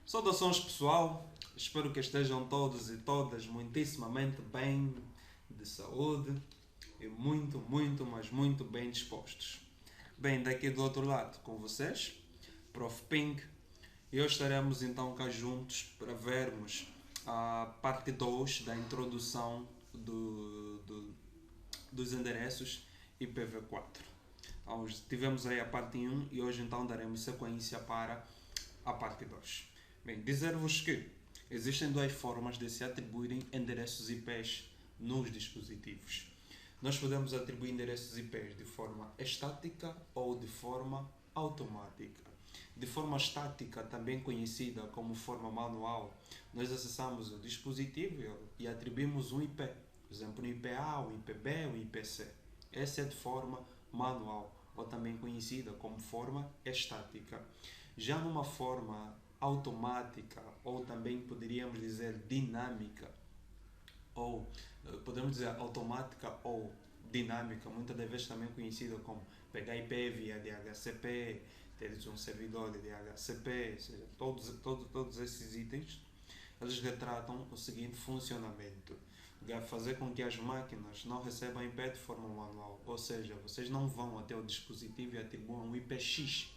Saudações pessoal, espero que estejam todos e todas muitíssimamente bem de saúde e muito bem dispostos. Bem, daqui do outro lado com vocês, Prof. Ping, e hoje estaremos então cá juntos para vermos a parte 2 da introdução dos endereços IPv4. Tivemos aí a parte 1 e hoje então daremos sequência para a parte 2. Bem, dizer-vos que existem duas formas de se atribuírem endereços IPs nos dispositivos. Nós podemos atribuir endereços IPs de forma estática ou de forma automática. De forma estática, também conhecida como forma manual, nós acessamos o dispositivo e atribuímos um IP. Por exemplo, um IPA, um IPB, um IPC. Essa é de forma manual, ou também conhecida como forma estática. Já numa forma automática, ou também poderíamos dizer dinâmica, ou podemos dizer automática ou dinâmica, muitas das vezes também conhecida como pegar IP via DHCP, teres um servidor de DHCP, ou seja, todos esses itens, eles retratam o seguinte funcionamento: fazer com que as máquinas não recebam IP de forma manual, ou seja, vocês não vão até o dispositivo e atribuam um IPX.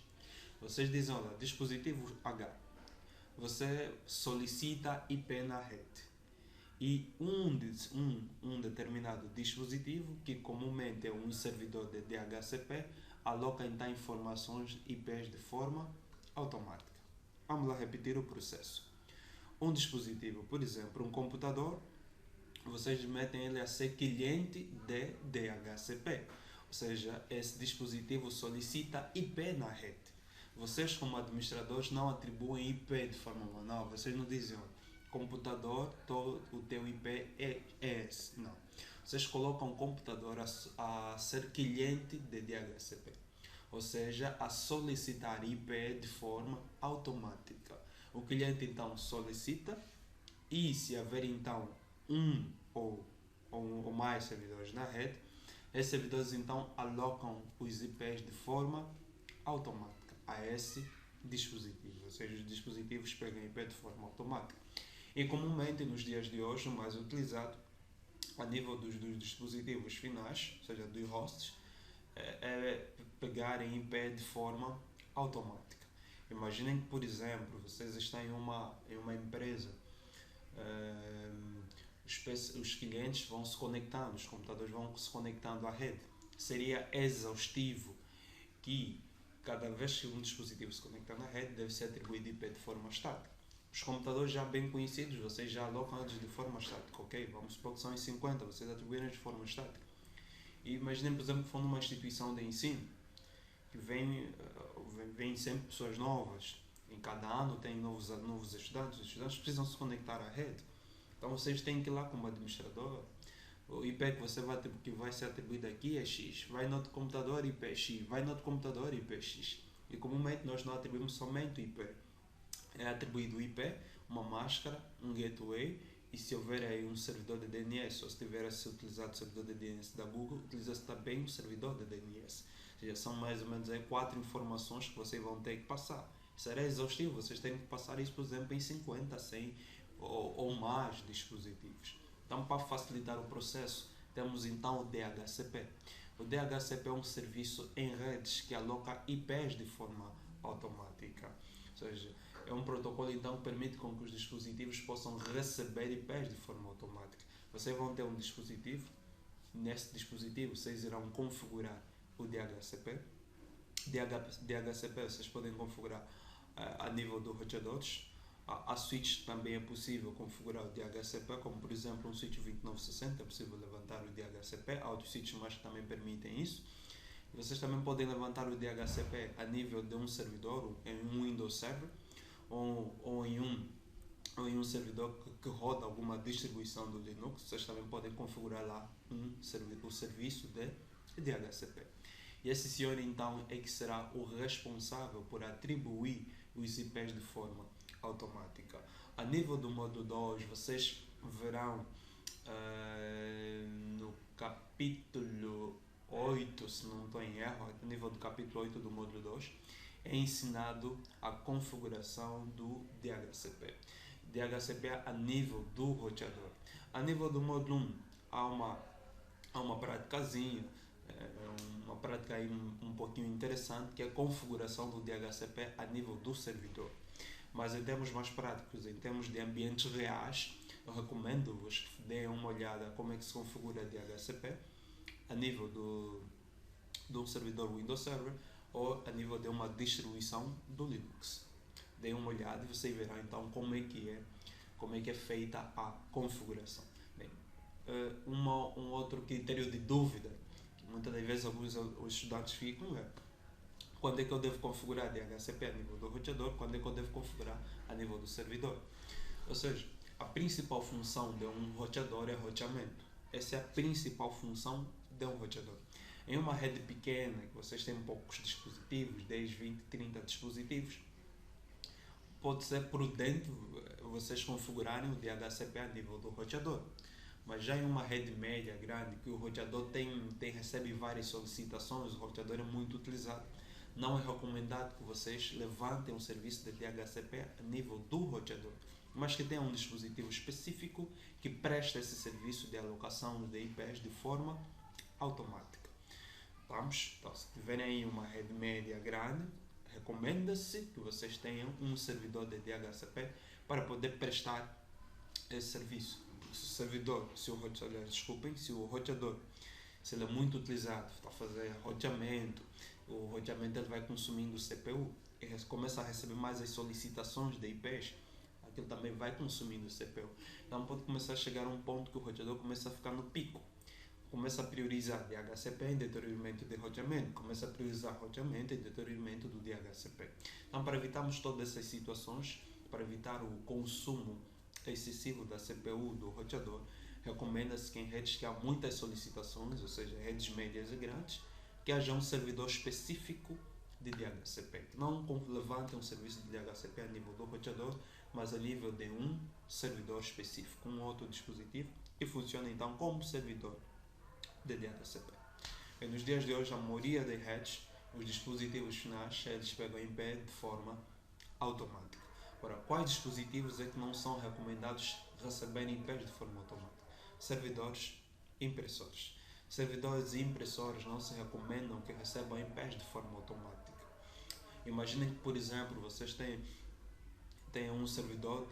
Vocês dizem, olha, dispositivo H, você solicita IP na rede. E um determinado dispositivo, que comumente é um servidor de DHCP, aloca então informações IPs de forma automática. Vamos lá repetir o processo. Um dispositivo, por exemplo, um computador, vocês metem ele a ser cliente de DHCP. Ou seja, esse dispositivo solicita IP na rede. Vocês, como administradores, não atribuem IP de forma manual. Vocês não dizem, computador, o teu IP é esse. Não. Vocês colocam o computador a ser cliente de DHCP. Ou seja, a solicitar IP de forma automática. O cliente então solicita, e se haver então um ou mais servidores na rede, esses servidores então alocam os IPs de forma automática a esse dispositivo, ou seja, os dispositivos pegam IP de forma automática. E comumente nos dias de hoje o mais utilizado a nível dos dispositivos finais, ou seja, dos hosts, é pegarem IP de forma automática. Imaginem que, por exemplo, vocês estão em uma empresa, os clientes vão se conectando, os computadores vão se conectando à rede. Seria exaustivo que cada vez que um dispositivo se conecta na rede deve ser atribuído IP de forma estática. Os computadores já bem conhecidos, vocês já alocam eles de forma estática, ok? Vamos supor que são em 50, vocês atribuíram de forma estática. E imaginem, por exemplo, que for numa instituição de ensino, que vem sempre pessoas novas, em cada ano tem novos estudantes, os estudantes precisam se conectar à rede. Então vocês têm que ir lá como administrador, o IP que vai ser atribuído aqui é X, vai no outro computador IP X, vai no outro computador IP X. E comumente nós não atribuímos somente o IP. É atribuído o IP, uma máscara, um gateway, e se houver aí um servidor de DNS, ou se tiver a ser utilizado o servidor de DNS da Google, utiliza-se também um servidor de DNS. Ou seja, são mais ou menos aí 4 informações que vocês vão ter que passar. Será exaustivo, vocês têm que passar isso, por exemplo, em 50, 100 ou mais dispositivos. Então, para facilitar o processo, temos então o DHCP. O DHCP é um serviço em redes que aloca IPs de forma automática. Ou seja, é um protocolo então que permite com que os dispositivos possam receber IPs de forma automática. Vocês vão ter um dispositivo, nesse dispositivo vocês irão configurar o DHCP. DHCP vocês podem configurar a nível dos roteadores. A switch também é possível configurar o DHCP, como por exemplo um switch 2960 é possível levantar o DHCP. Há outros switches mais que também permitem isso. Vocês também podem levantar o DHCP a nível de um servidor, em um Windows Server, ou em um servidor que roda alguma distribuição do Linux. Vocês também podem configurar lá o serviço de DHCP. E esse senhor então é que será o responsável por atribuir os IPs de forma automática. A nível do módulo 2, vocês verão no capítulo 8, se não estou em erro, a nível do capítulo 8 do módulo 2, é ensinado a configuração do DHCP. DHCP a nível do roteador. A nível do módulo 1, há uma praticazinha, uma prática aí um pouquinho interessante, que é a configuração do DHCP a nível do servidor. Mas em termos mais práticos, em termos de ambientes reais, eu recomendo-vos que deem uma olhada como é que se configura DHCP a nível de um servidor Windows Server ou a nível de uma distribuição do Linux. Deem uma olhada e vocês verão então como é que é feita a configuração. Bem, um outro critério de dúvida que muitas das vezes alguns os estudantes ficam é: quando é que eu devo configurar DHCP a nível do roteador, quando é que eu devo configurar a nível do servidor. Ou seja, a principal função de um roteador é roteamento. Essa é a principal função de um roteador. Em uma rede pequena, que vocês têm poucos dispositivos, 10, 20, 30 dispositivos, pode ser prudente vocês configurarem o DHCP a nível do roteador. Mas já em uma rede média grande, que o roteador recebe várias solicitações, o roteador é muito utilizado, não é recomendado que vocês levantem um serviço de DHCP a nível do roteador, mas que tenha um dispositivo específico que preste esse serviço de alocação de IPs de forma automática. Vamos? Então, se tiverem aí uma rede média grande, recomenda-se que vocês tenham um servidor de DHCP para poder prestar esse serviço. Se o roteador se ele é muito utilizado, está a fazer roteamento, o roteamento ele vai consumindo o CPU e começa a receber mais as solicitações de IPs, aquilo também vai consumindo o CPU. Então pode começar a chegar a um ponto que o roteador começa a ficar no pico. Começa a priorizar DHCP em detrimento de roteamento, começa a priorizar roteamento em detrimento do DHCP. Então, para evitarmos todas essas situações, para evitar o consumo excessivo da CPU do roteador, recomenda-se que em redes que há muitas solicitações, ou seja, redes médias e grandes, que haja um servidor específico de DHCP. Que não levantem um serviço de DHCP a nível do roteador, mas a nível de um servidor específico, um outro dispositivo, que funciona então como servidor de DHCP. E nos dias de hoje, a maioria das redes, os dispositivos finais, eles pegam em pé de forma automática. Ora, quais dispositivos é que não são recomendados receberem IPs de forma automática? Servidores e impressores. Servidores e impressores não se recomendam que recebam IPs de forma automática. Imaginem que, por exemplo, vocês têm um servidor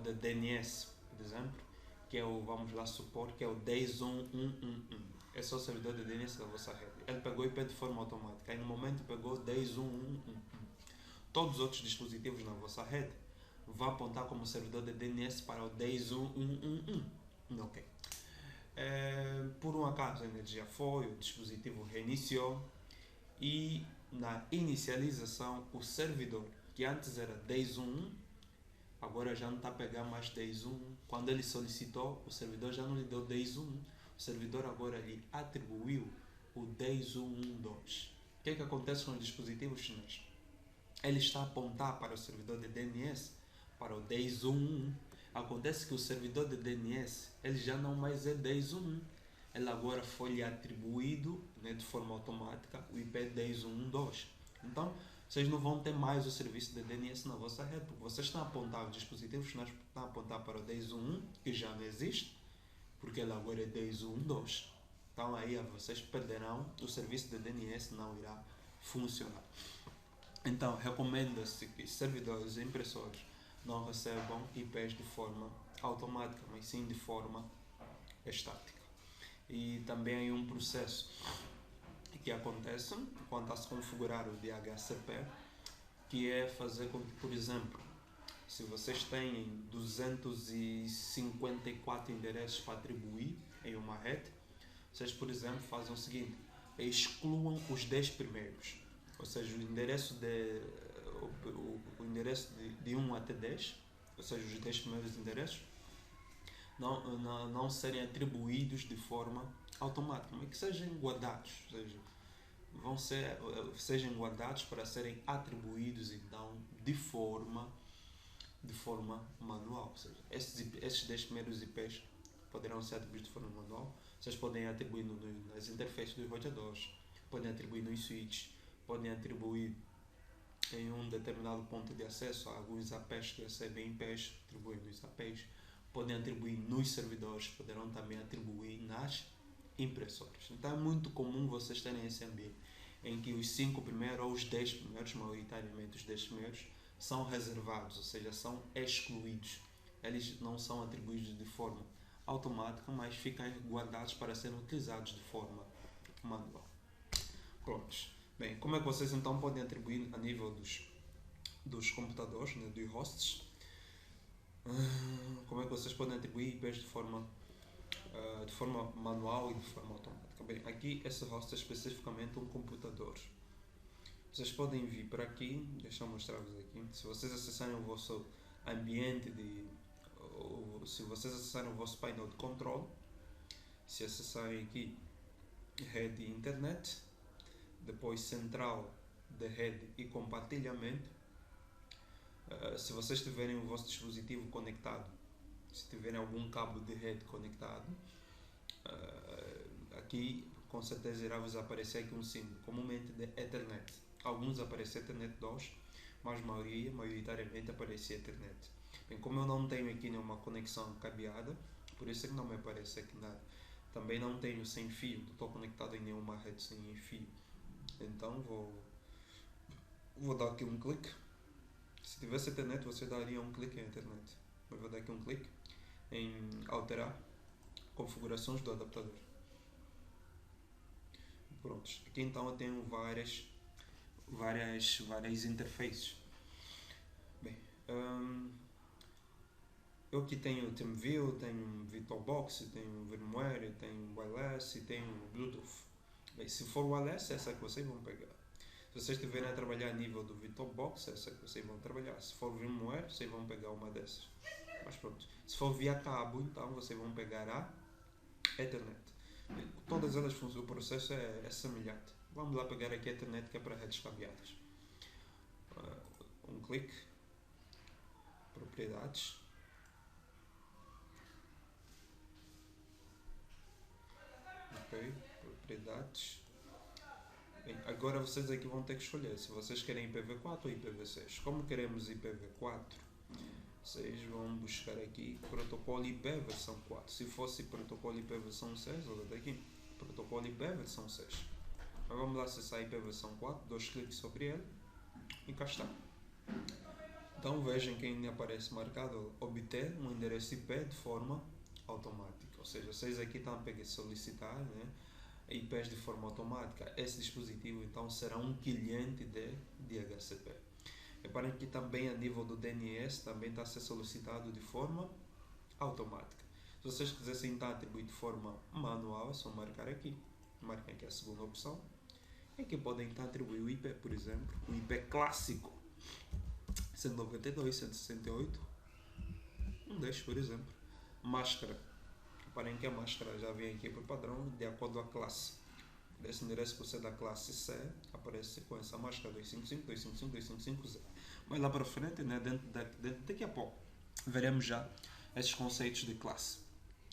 de DNS, por exemplo, que é o, vamos lá supor, que é o 10.1.1.1.1. Esse é o servidor de DNS da vossa rede. Ele pegou IP de forma automática. Aí no momento pegou 10.1.1.1.1. Todos os outros dispositivos na vossa rede vão apontar como servidor de DNS para o 10.1.1.1.1. Ok. Por um acaso a energia foi, o dispositivo reiniciou e na inicialização o servidor, que antes era 10.1.1, agora já não está a pegar mais 10.1. Quando ele solicitou, o servidor já não lhe deu 10.1. O servidor agora lhe atribuiu o 10.1.1.2. O que é que acontece com os dispositivos chineses? Ele está a apontar para o servidor de DNS, para o 10.1.1. Acontece que o servidor de DNS ele já não mais é 10.1.1. Ele agora foi-lhe atribuído, né, de forma automática o IP 10.1.1.2. Então, vocês não vão ter mais o serviço de DNS na vossa rede, porque vocês estão a apontar, os dispositivos estão a apontar para o 10.1.1, que já não existe, porque ele agora é 10.1.2. Então aí vocês perderão, o serviço de DNS não irá funcionar. Então recomenda-se que servidores e impressores não recebam IPs de forma automática, mas sim de forma estática. E também há um processo que acontece quando está a se configurar o DHCP, que é fazer com que, por exemplo, se vocês têm 254 endereços para atribuir em uma rede, vocês, por exemplo, fazem o seguinte: excluam os 10 primeiros, ou seja, o endereço de 1 até 10, ou seja, os 10 primeiros endereços, não serem atribuídos de forma automática, mas que sejam guardados, ou seja, sejam guardados para serem atribuídos então de forma manual. Ou seja, esses 10 primeiros IPs poderão ser atribuídos de forma manual. Vocês podem atribuir nas interfaces dos roteadores, podem atribuir nos switches, podem atribuir em um determinado ponto de acesso a alguns APs que recebem IPs, atribuem nos APs, podem atribuir nos servidores, poderão também atribuir nas impressoras. Então é muito comum vocês terem esse ambiente em que os 5 primeiros ou os 10 primeiros, maioritariamente os 10 primeiros, são reservados, ou seja, são excluídos. Eles não são atribuídos de forma automática, mas ficam guardados para serem utilizados de forma manual. Prontos. Bem, como é que vocês então podem atribuir a nível dos computadores, né, dos hosts? Como é que vocês podem atribuir IPs de forma manual e de forma automática? Bem, aqui esse host é especificamente um computador. Vocês podem vir para aqui, deixa eu mostrar-vos aqui. Se vocês acessarem o vosso ambiente se vocês acessarem o vosso painel de controle, se acessarem aqui rede e internet, depois central de rede e compartilhamento, se vocês tiverem o vosso dispositivo conectado, se tiverem algum cabo de rede conectado, aqui com certeza irá vos aparecer aqui um símbolo, comumente de Ethernet. Alguns aparecem Ethernet 2, mas maioritariamente aparece Ethernet. Bem, como eu não tenho aqui nenhuma conexão cabeada, por isso é que não me aparece aqui nada. Também não tenho sem fio, não estou conectado em nenhuma rede sem fio. Então vou dar aqui um clique. Se tivesse internet, você daria um clique em internet. Eu vou dar aqui um clique em alterar configurações do adaptador. Prontos. Aqui então eu tenho várias interfaces. Bem, eu aqui tenho TeamViewer, tenho VirtualBox, tenho VMware, tenho Wireless e tenho Bluetooth. Bem, se for Wireless, essa é que vocês vão pegar. Se vocês estiverem a trabalhar a nível do VirtualBox, essa é que vocês vão trabalhar. Se for VMware, vocês vão pegar uma dessas. Mas pronto. Se for via cabo, então vocês vão pegar a Ethernet. Bem, todas elas funcionam, o processo é semelhante. Vamos lá pegar aqui a Ethernet, que é para redes cabeadas. Um clique. Propriedades. Ok, propriedades. Bem, agora vocês aqui vão ter que escolher se vocês querem IPv4 ou IPv6. Como queremos IPv4, vocês vão buscar aqui protocolo IP versão 4. Se fosse protocolo IP versão 6, olha daqui, protocolo IP versão 6. Mas vamos lá acessar IP versão 4, 2 cliques sobre ele e cá está. Então vejam que ainda aparece marcado obter um endereço IP de forma automática. Ou seja, vocês aqui estão a solicitar, né, IPs de forma automática. Esse dispositivo então será um cliente de DHCP. Reparem que também a nível do DNS também está a ser solicitado de forma automática. Se vocês quisessem então atribuir de forma manual, é só marcar aqui. Marquem aqui a segunda opção. E aqui podem então atribuir o IP, por exemplo, o IP clássico 192, 168, 10, por exemplo. Máscara. Reparem que a máscara já vem aqui por padrão de acordo com a classe. Esse endereço por ser da classe C aparece com essa máscara 255, 255, 255, mas lá para frente, né, daqui a pouco, veremos já esses conceitos de classe.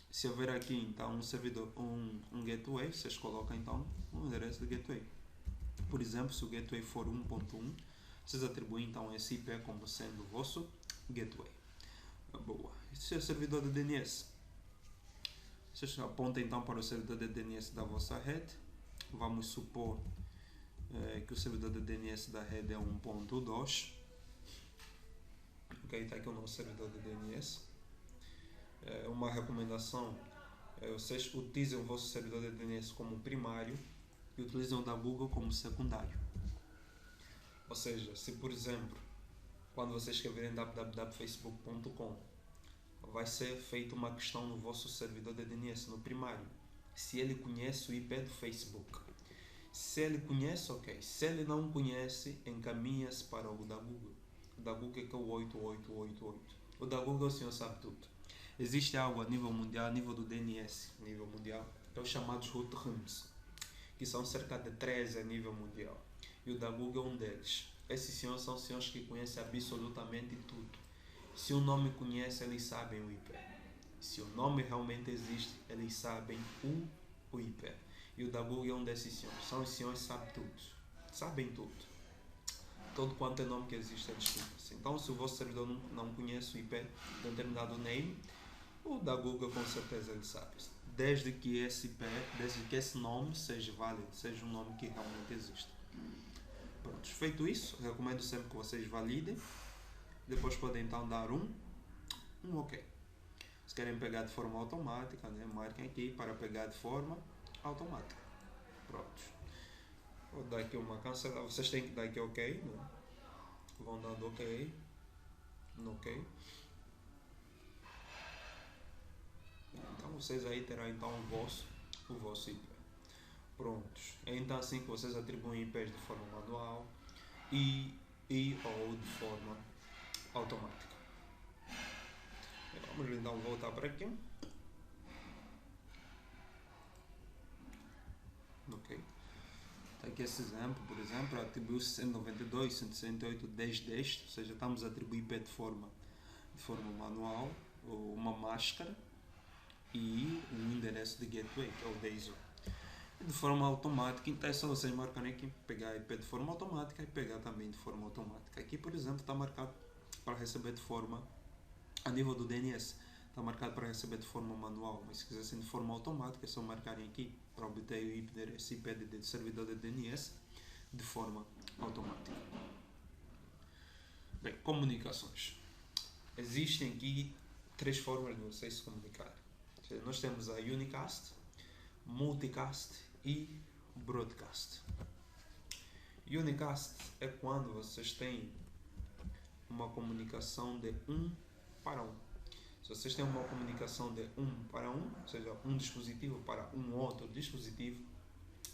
Se houver aqui então um servidor, um gateway, vocês colocam então um endereço de gateway. Por exemplo, se o gateway for 1.1, vocês atribuem então esse IP como sendo o vosso gateway. Boa. Esse é o servidor de DNS. Vocês apontam então para o servidor de DNS da vossa rede. Vamos supor que o servidor de DNS da rede é 1.2. Ok, está aqui o nosso servidor de DNS. Uma recomendação é vocês utilizem o vosso servidor de DNS como primário e utilizem o da Google como secundário. Ou seja, se por exemplo, quando vocês escreverem www.facebook.com, vai ser feita uma questão no vosso servidor de DNS, no primário, se ele conhece o IP do Facebook. Se ele conhece, ok. Se ele não conhece, encaminha-se para o da Google. O da Google é que é o 8888. O da Google o senhor sabe tudo. Existe algo a nível mundial, a nível do DNS, a nível mundial, que é os chamados root rooms, que são cerca de 13 a nível mundial. E o da Google é um deles. Esses senhores são senhores que conhecem absolutamente tudo. Se o nome conhece, eles sabem o IP. Se o nome realmente existe, eles sabem o IP. E o da Google é um desses senhores. São os senhores que sabem tudo. sabem tudo. Todo quanto é nome que existe é destino. Então, se o vosso servidor não conhece o IP de um determinado name, o da Google com certeza ele sabe. Desde que esse IP, desde que esse nome seja válido, seja um nome que realmente existe. Pronto, feito isso, recomendo sempre que vocês validem. Depois podem então dar um OK. Se querem pegar de forma automática, né, marquem aqui para pegar de forma automática. Pronto. Vou dar aqui uma cancela. Vocês têm que dar aqui OK, né? Vão dando OK. No OK. Então vocês aí terão então o vosso IP. Prontos. É então assim que vocês atribuem IPs de forma manual e ou de forma automática. Vamos então voltar para aqui. OK. Está aqui esse exemplo, por exemplo, atribuiu 192, 168, 10 deste, ou seja, estamos a atribuir IP de forma manual, ou uma máscara e um endereço de gateway, que é o DAISO. De forma automática, então é só vocês marcarem aqui, pegar IP de forma automática e pegar também de forma automática. Aqui, por exemplo, está marcado para receber de forma, a nível do DNS, está marcado para receber de forma manual, mas se quisessem de forma automática, é só marcarem aqui para obter o IP de servidor de DNS de forma automática. Bem, comunicações. Existem aqui 3 formas de vocês se comunicarem. Nós temos a unicast, multicast e broadcast. Unicast é quando vocês têm uma comunicação de 1 para 1. Se vocês têm uma comunicação de 1 para 1, ou seja, um dispositivo para um outro dispositivo,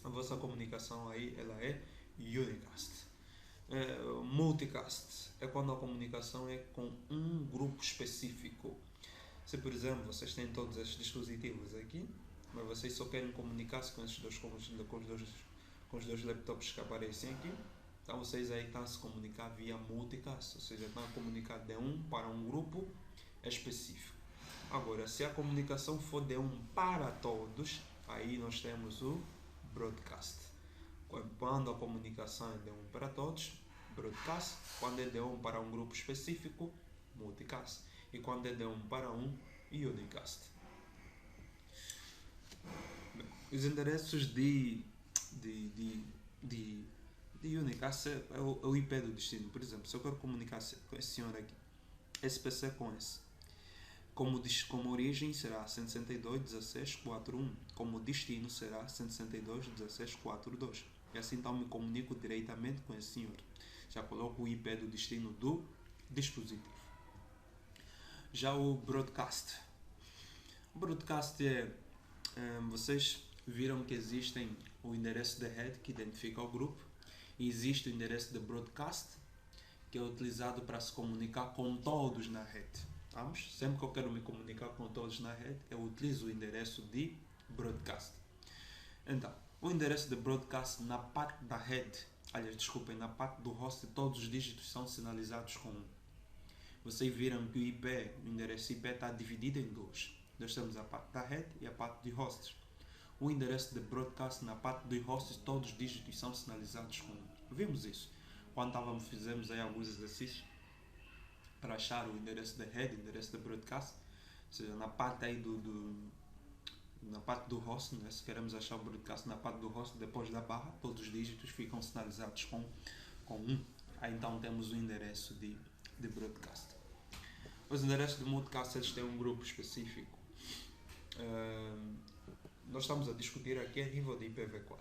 a vossa comunicação aí ela é unicast. Multicast é quando a comunicação é com um grupo específico. Se, por exemplo, vocês têm todos estes dispositivos aqui, mas vocês só querem comunicar-se com os dois laptops que aparecem aqui, então vocês aí estão a se comunicar via multicast, ou seja, estão a comunicar de um para um grupo específico. Agora, se a comunicação for de um para todos, aí nós temos o broadcast. Quando a comunicação é de um para todos, broadcast. Quando é de um para um grupo específico, multicast. E quando é de um para um, unicast. Os endereços de unicast é o IP do destino. Por exemplo, se eu quero comunicar com esse senhor aqui, esse PC com esse, como origem será 162.16.4.1, como destino será 162.16.4.2. E assim então me comunico diretamente com esse senhor. Já coloco o IP do destino do dispositivo. Já o broadcast. O broadcast vocês viram que existem o endereço de head que identifica o grupo e existe o endereço de broadcast que é utilizado para se comunicar com todos na rede. Vamos? Sempre que eu quero me comunicar com todos na rede, eu utilizo o endereço de broadcast. Então, o endereço de broadcast na parte da rede, na parte do host, todos os dígitos são sinalizados com 1. Vocês viram que o endereço IP está dividido em 2. Nós temos a parte da rede e a parte de hosts. O endereço de broadcast na parte dos hosts, todos os dígitos são sinalizados com 1. Vimos isso quando fizemos aí alguns exercícios para achar o endereço de rede, o endereço de broadcast, ou seja, na parte aí na parte do host, né? Se queremos achar o broadcast na parte do host, depois da barra, todos os dígitos ficam sinalizados com 1. Aí então temos o endereço de broadcast. Os endereços de multicast eles têm um grupo específico. Nós estamos a discutir aqui a nível de IPv4.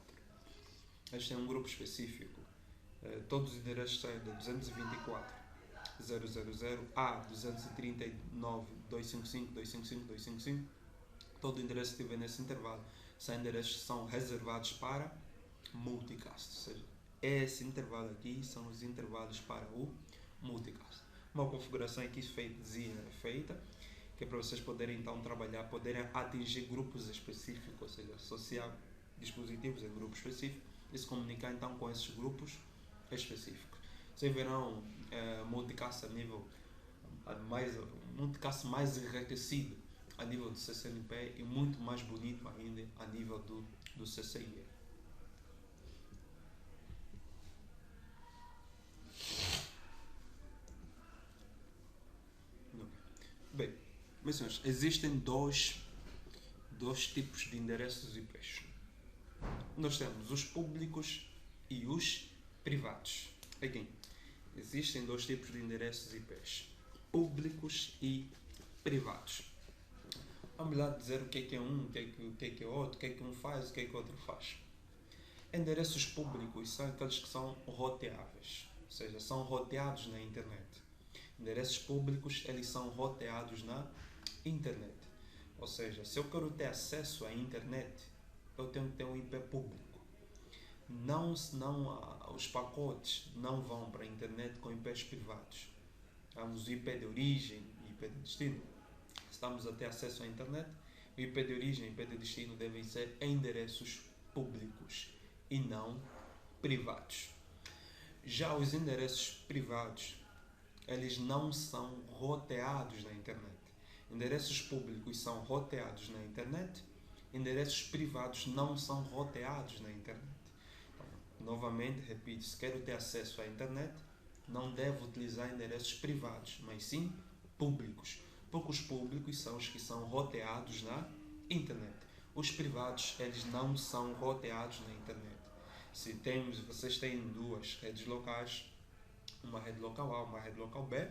Eles têm um grupo específico. Todos os endereços saem de 224.000 a 239.255.255.255. Todo o endereço que estiver nesse intervalo são endereços que são reservados para multicast. Ou seja, esse intervalo aqui são os intervalos para o multicast. Uma configuração aqui é feita, que é para vocês poderem então trabalhar, poderem atingir grupos específicos, ou seja, associar dispositivos em grupos específicos e se comunicar então com esses grupos específicos. Vocês verão multicast multicast mais enriquecido a nível do CCNP e muito mais bonito ainda a nível do CCIE. Mas, senhores, existem dois tipos de endereços IPs. Nós temos os públicos e os privados. Aqui, existem dois tipos de endereços IPs. Públicos e privados. Vamos lá dizer o que é um, o que é outro, o que um faz, o que outro faz. Endereços públicos são aqueles que são roteáveis, ou seja, são roteados na internet. Endereços públicos, eles são roteados na internet. Ou seja, se eu quero ter acesso à internet, eu tenho que ter um IP público. Os pacotes não vão para a internet com IPs privados. Temos o IP de origem e IP de destino. Se estamos a ter acesso à internet, o IP de origem e IP de destino devem ser endereços públicos e não privados. Já os endereços privados, eles não são roteados na internet. Endereços públicos são roteados na internet, endereços privados não são roteados na internet. Então, novamente, repito, se quero ter acesso à internet, não devo utilizar endereços privados, mas sim públicos, porque os públicos são os que são roteados na internet. Os privados, eles não são roteados na internet. Se vocês têm duas redes locais, uma rede local A, uma rede local B,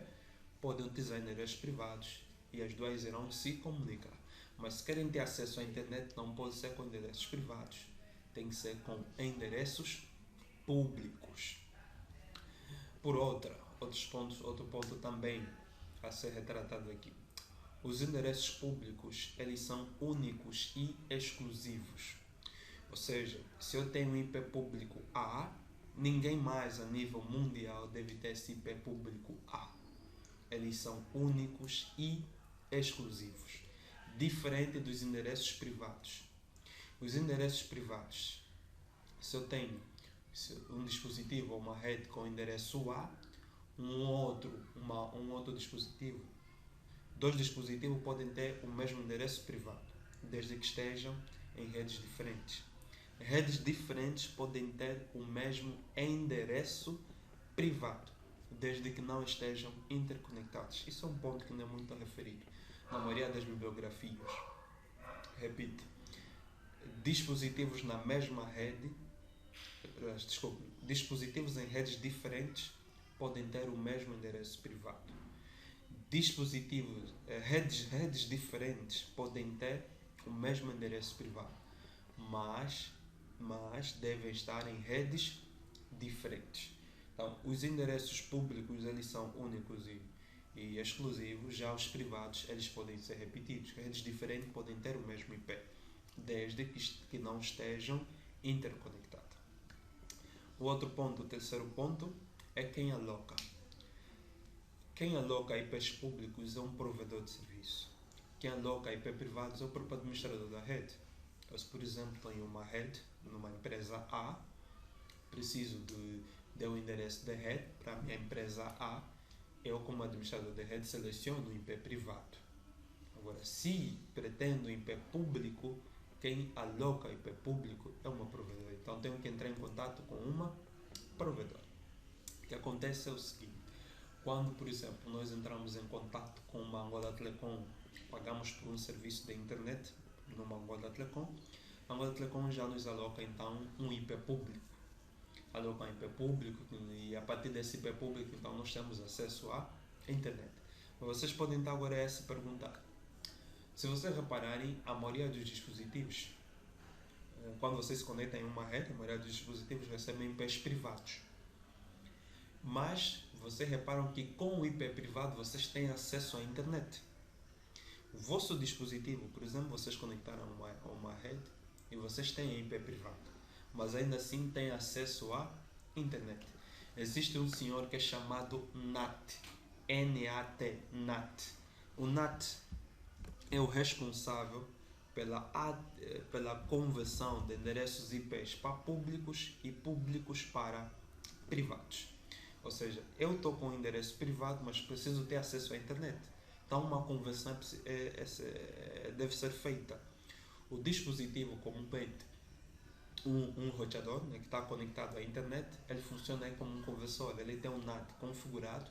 podem utilizar endereços privados e as duas irão se comunicar. Mas se querem ter acesso à internet, não pode ser com endereços privados, tem que ser com endereços públicos. Por outro ponto também a ser retratado aqui. Os endereços públicos, eles são únicos e exclusivos. Ou seja, se eu tenho um IP público A, ninguém mais a nível mundial deve ter esse IP público A. Eles são únicos e exclusivos. Diferente dos endereços privados. Os endereços privados, se eu tenho um dispositivo ou uma rede com endereço A, um outro dispositivo, dois dispositivos podem ter o mesmo endereço privado, desde que estejam em redes diferentes. Redes diferentes podem ter o mesmo endereço privado, desde que não estejam interconectados. Isso é um ponto que não é muito referido na maioria das bibliografias. Repito, dispositivos na mesma rede, dispositivos em redes diferentes podem ter o mesmo endereço privado. Redes diferentes podem ter o mesmo endereço privado, mas devem estar em redes diferentes. Então, os endereços públicos, eles são únicos e exclusivos, já os privados, eles podem ser repetidos. Redes diferentes podem ter o mesmo IP, desde que não estejam interconectadas. O terceiro ponto, é quem aloca. Quem aloca IPs públicos é um provedor de serviço. Quem aloca IP privados é o próprio administrador da rede. Eu, se por exemplo, tenho uma rede numa empresa A, preciso de um endereço de rede para a minha empresa A, eu, como administrador de rede, seleciono o IP privado. Agora, se pretendo um IP público, quem aloca o IP público é uma provedora. Então, tenho que entrar em contato com uma provedora. O que acontece é o seguinte: quando, por exemplo, nós entramos em contato com uma Angola Telecom, pagamos por um serviço de internet numa Angola Telecom, a Angola Telecom já nos aloca então um IP público. Aloca um IP público e a partir desse IP público então nós temos acesso à internet. Mas vocês podem então agora se perguntar, se vocês repararem, a maioria dos dispositivos, quando vocês se conectam em uma rede, a maioria dos dispositivos recebem IPs privados. Mas vocês reparam que com o IP privado vocês têm acesso à internet. O vosso dispositivo, por exemplo, vocês conectaram a uma rede e vocês têm IP privado, mas ainda assim têm acesso à internet. Existe um senhor que é chamado NAT, N-A-T, NAT. O NAT é o responsável pela conversão de endereços IPs para públicos e públicos para privados. Ou seja, eu estou com um endereço privado, mas preciso ter acesso à internet. Então, uma conversão deve ser feita. O dispositivo, como um roteador, né, que está conectado à internet, ele funciona como um conversor. Ele tem um NAT configurado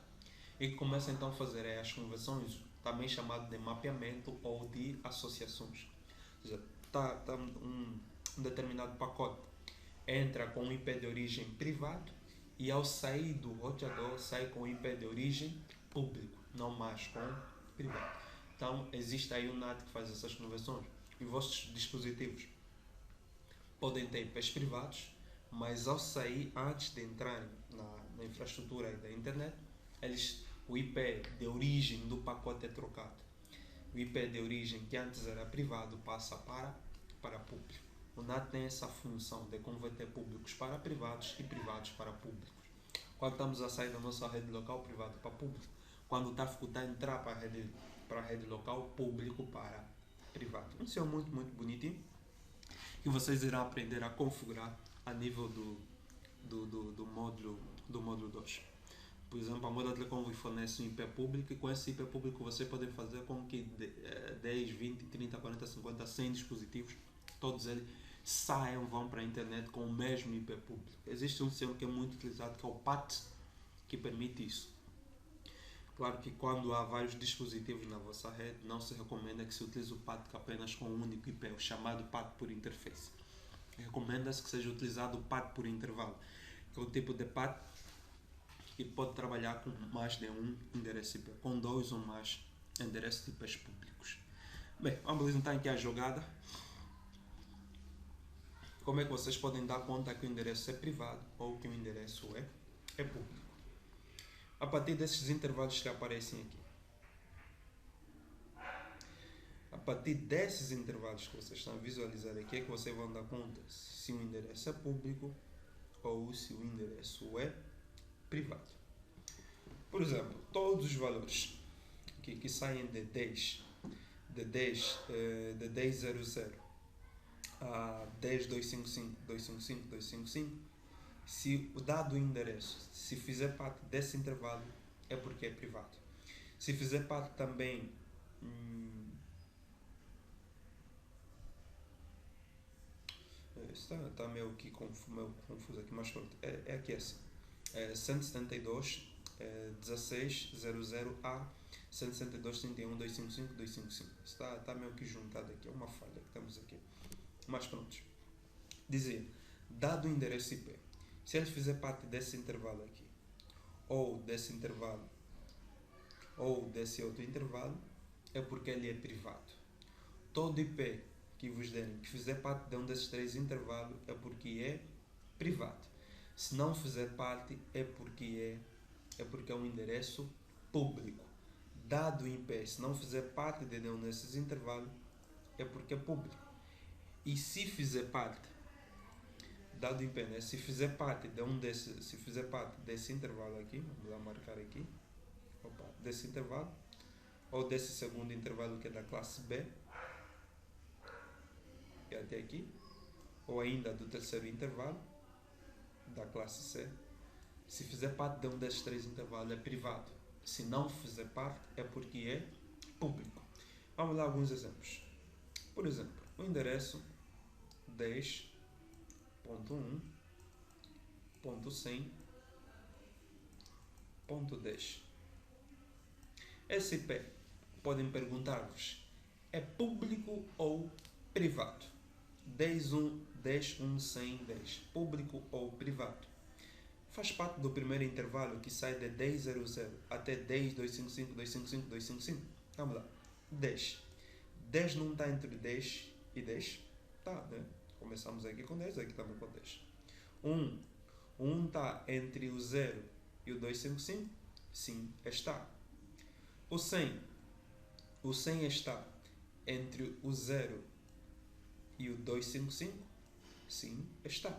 e começa então a fazer as conversões, também chamado de mapeamento ou de associações. Ou seja, um determinado pacote entra com um IP de origem privado e ao sair do roteador sai com um IP de origem público, não mais com privado. Então existe aí um NAT que faz essas conversões e os vossos dispositivos podem ter IPs privados, mas ao sair, antes de entrarem na infraestrutura da internet, o IP de origem do pacote é trocado. O IP de origem que antes era privado passa para público. O NAT tem essa função de converter públicos para privados e privados para públicos. Quando estamos a sair da nossa rede local, privado para público. Quando o tráfego está a entrar para a rede local, público para privado. Isso é muito, muito bonitinho, que vocês irão aprender a configurar a nível do módulo 2. Por exemplo, a Moda Telecom vos fornece um IP público e com esse IP público você pode fazer com que 10, 20, 30, 40, 50, 100 dispositivos, todos eles vão para a internet com o mesmo IP público. Existe um sistema que é muito utilizado, que é o PAT, que permite isso. Claro que quando há vários dispositivos na vossa rede, não se recomenda que se utilize o PAT apenas com um único IP, o chamado PAT por interface. Recomenda-se que seja utilizado o PAT por intervalo, que é o tipo de PAT que pode trabalhar com mais de um endereço IP, com 2 ou mais endereços de IPs públicos. Bem, vamos então aqui a jogada. Como é que vocês podem dar conta que o endereço é privado ou que o endereço é público? A partir desses intervalos que aparecem aqui. A partir desses intervalos que vocês estão a visualizar aqui é que vocês vão dar conta se o endereço é público ou se o endereço é privado. Por exemplo, todos os valores que saem de 1000 a 10.255.255.255, se o dado endereço, se fizer parte desse intervalo, é porque é privado. Se fizer parte também está meio confuso aqui, mas pronto, é aqui assim. 172.16.00A 172.31.255.255. Está meio que juntado aqui, é uma falha que temos aqui. Mas pronto. Dizia, dado o endereço IP, se ele fizer parte desse intervalo aqui, ou desse intervalo, ou desse outro intervalo, é porque ele é privado. Todo IP que vos derem, que fizer parte de um desses 3 intervalos, é porque é privado. Se não fizer parte, é porque é um endereço público. Dado o IP, se não fizer parte de nenhum desses intervalos, é porque é público. E se fizer parte, dado o IP, né? Se fizer parte desse intervalo aqui, vamos lá marcar aqui, desse intervalo, ou desse segundo intervalo que é da classe B, e até aqui, ou ainda do terceiro intervalo, da classe C, se fizer parte de um desses 3 intervalos é privado. Se não fizer parte é porque é público. Vamos lá alguns exemplos. Por exemplo, o endereço 10.1.100.10. Esse IP, podem perguntar-vos, é público ou privado? 10.1.100.10, público ou privado? Faz parte do primeiro intervalo que sai de 10.00 até 10.255.255.255. Vamos lá. 10. 10 não está entre 10 e 10? Tá, né? Começamos aqui com 10, aqui também com 10. 1 está entre o 0 e o 255? Sim, está. O 100 está entre o 0 e o 255? Sim, está.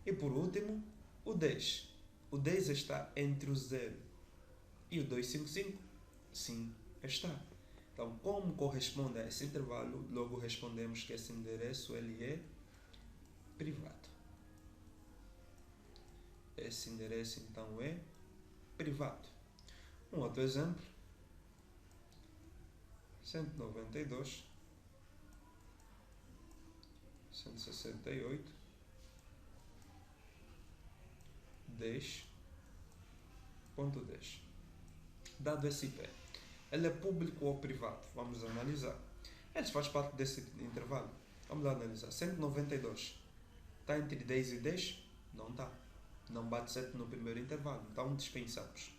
E por último, o 10. O 10 está entre o 0 e o 255? Sim, está. Então, como corresponde a esse intervalo, logo respondemos que esse endereço ele é privado. Esse endereço, então, é privado. Um outro exemplo. 192. 168. 10.10. dado esse IP, ele é público ou privado? Vamos analisar. Ele faz parte desse intervalo. Vamos analisar. 192 está entre 10 e 10? Não está. Não bate certo no primeiro intervalo. Então dispensamos.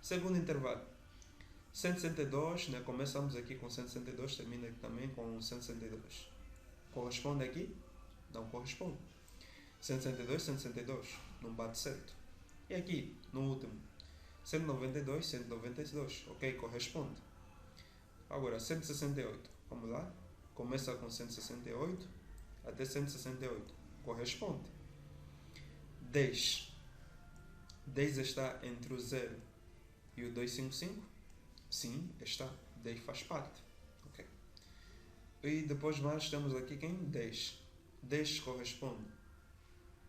Segundo intervalo. 162, né? Começamos aqui com 162, termina aqui também com 162. Corresponde aqui? Não corresponde. 162, 162. Não bate certo. E aqui, no último. 192, 192. Ok, corresponde. Agora, 168. Vamos lá. Começa com 168 até 168. Corresponde. 10. 10 está entre o 0 e o 255? Sim, está. 10 faz parte. Ok. E depois mais temos aqui quem? 10. 10 corresponde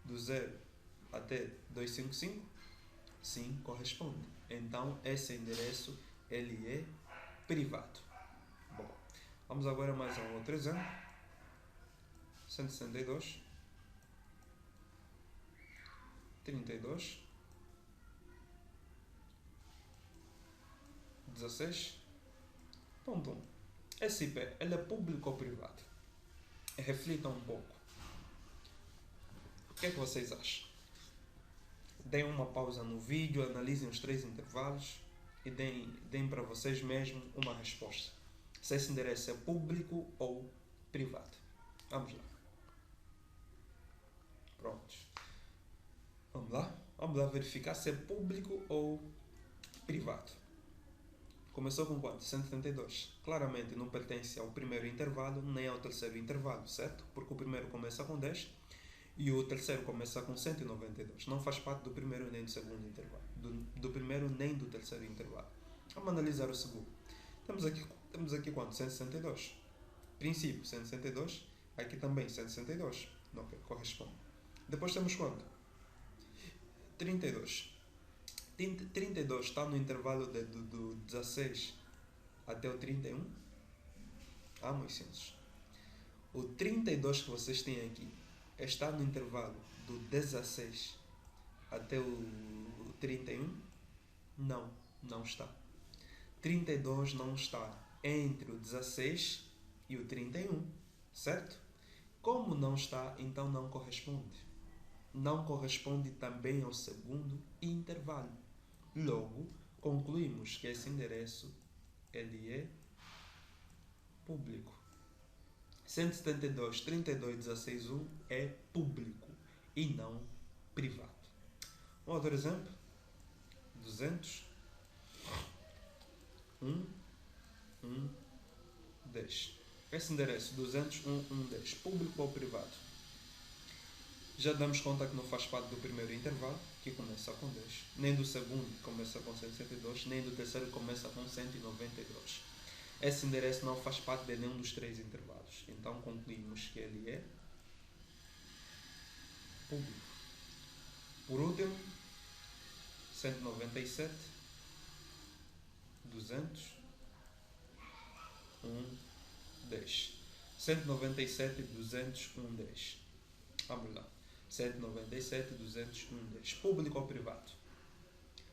do 0 até 255? Sim, corresponde. Então, esse endereço ele é privado. Bom, vamos agora mais a um outro exemplo. 162 32 16.1. Esse IP, ele é público ou privado? Reflitam um pouco. O que é que vocês acham? Deem uma pausa no vídeo, analisem os 3 intervalos e deem para vocês mesmos uma resposta. Se esse endereço é público ou privado. Vamos lá. Prontos. Vamos lá? Vamos lá verificar se é público ou privado. Começou com quanto? 172. Claramente não pertence ao primeiro intervalo nem ao terceiro intervalo, certo? Porque o primeiro começa com 10 e o terceiro começa com 192. Não faz parte do primeiro nem do segundo intervalo. Do primeiro nem do terceiro intervalo. Vamos analisar o segundo. Temos aqui quanto? 162. Princípio, 162. Aqui também, 162. Ok, corresponde. Depois temos quanto? 32. 32 está no intervalo do 16 até o 31? Ah, meus senhores. O 32 que vocês têm aqui está no intervalo do 16 até o 31? Não, não está. 32 não está entre o 16 e o 31, certo? Como não está, então não corresponde. Não corresponde também ao segundo intervalo. Logo, concluímos que esse endereço ele é público. 172, 32, 16, 1 é público e não privado. Um outro exemplo. 200, 10. Esse endereço, 200, 10, público ou privado? Já damos conta que não faz parte do primeiro intervalo, que começa com 10, nem do segundo, que começa com 172, nem do terceiro, que começa com 192. Esse endereço não faz parte de nenhum dos 3 intervalos. Então, concluímos que ele é público. Por último, 197, 200, 10. 197, 200, 10. Vamos lá. 197, 200, 10. Público ou privado?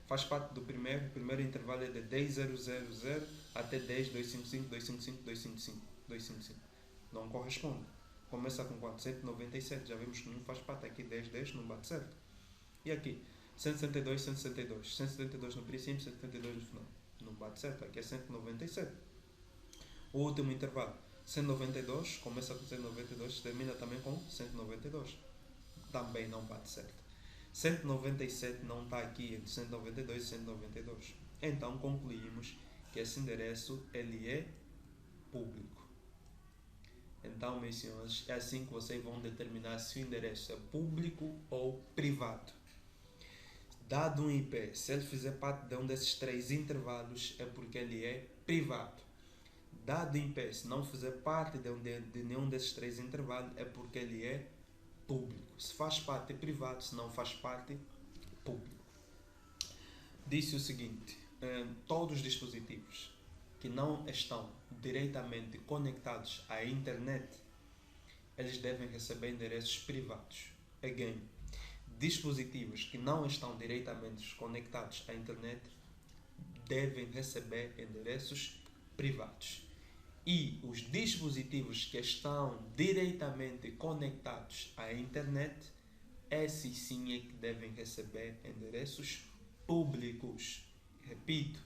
Faz parte do primeiro. O primeiro intervalo é de 10.000 até 10.255, 255, 255, 255. Não corresponde. Começa com quanto? 197. Já vimos que não faz parte. Aqui 10, 10 não bate certo. E aqui? 162, 162. 172 no princípio, 172 no final. Não bate certo. Aqui é 197. O último intervalo. 192. Começa com 192. Termina também com 192. Também não bate certo. 197 não está aqui entre 192 e 192. Então concluímos que esse endereço ele é público. Então, meus senhores, é assim que vocês vão determinar se o endereço é público ou privado. Dado um IP, se ele fizer parte de um desses 3 intervalos, é porque ele é privado. Dado o IP, se não fizer parte de nenhum desses 3 intervalos, é porque ele é público. Se faz parte é privado, se não faz parte, público. Disse o seguinte: todos os dispositivos que não estão diretamente conectados à internet, eles devem receber endereços privados. Again, dispositivos que não estão diretamente conectados à internet devem receber endereços privados. E os dispositivos que estão diretamente conectados à internet, esses sim é que devem receber endereços públicos. Repito,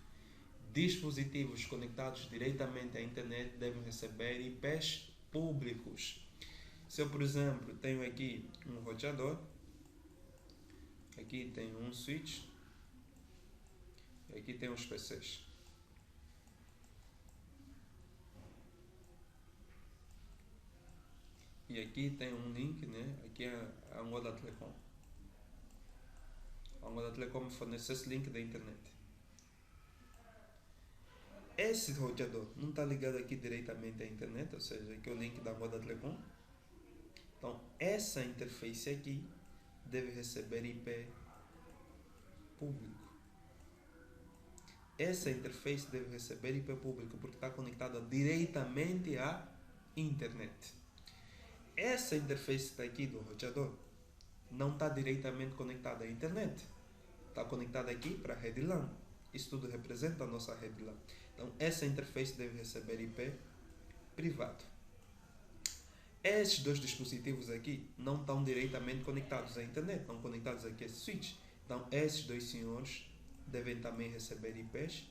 dispositivos conectados diretamente à internet devem receber IPs públicos. Se eu, por exemplo, tenho aqui um roteador, aqui tenho um switch, aqui tem os PCs. E aqui tem um link, né? Aqui é a Angola Telecom. A Angola Telecom fornece esse link da internet. Esse roteador não está ligado aqui diretamente à internet, ou seja, aqui é o link da Angola Telecom. Então, essa interface aqui deve receber IP público. Essa interface deve receber IP público porque está conectada diretamente à internet. Essa interface está aqui do roteador não está diretamente conectada à internet. Está conectada aqui para a rede LAN. Isso tudo representa a nossa rede LAN. Então, essa interface deve receber IP privado. Esses dois dispositivos aqui não estão diretamente conectados à internet, estão conectados aqui a esse switch. Então, esses dois senhores devem também receber IPs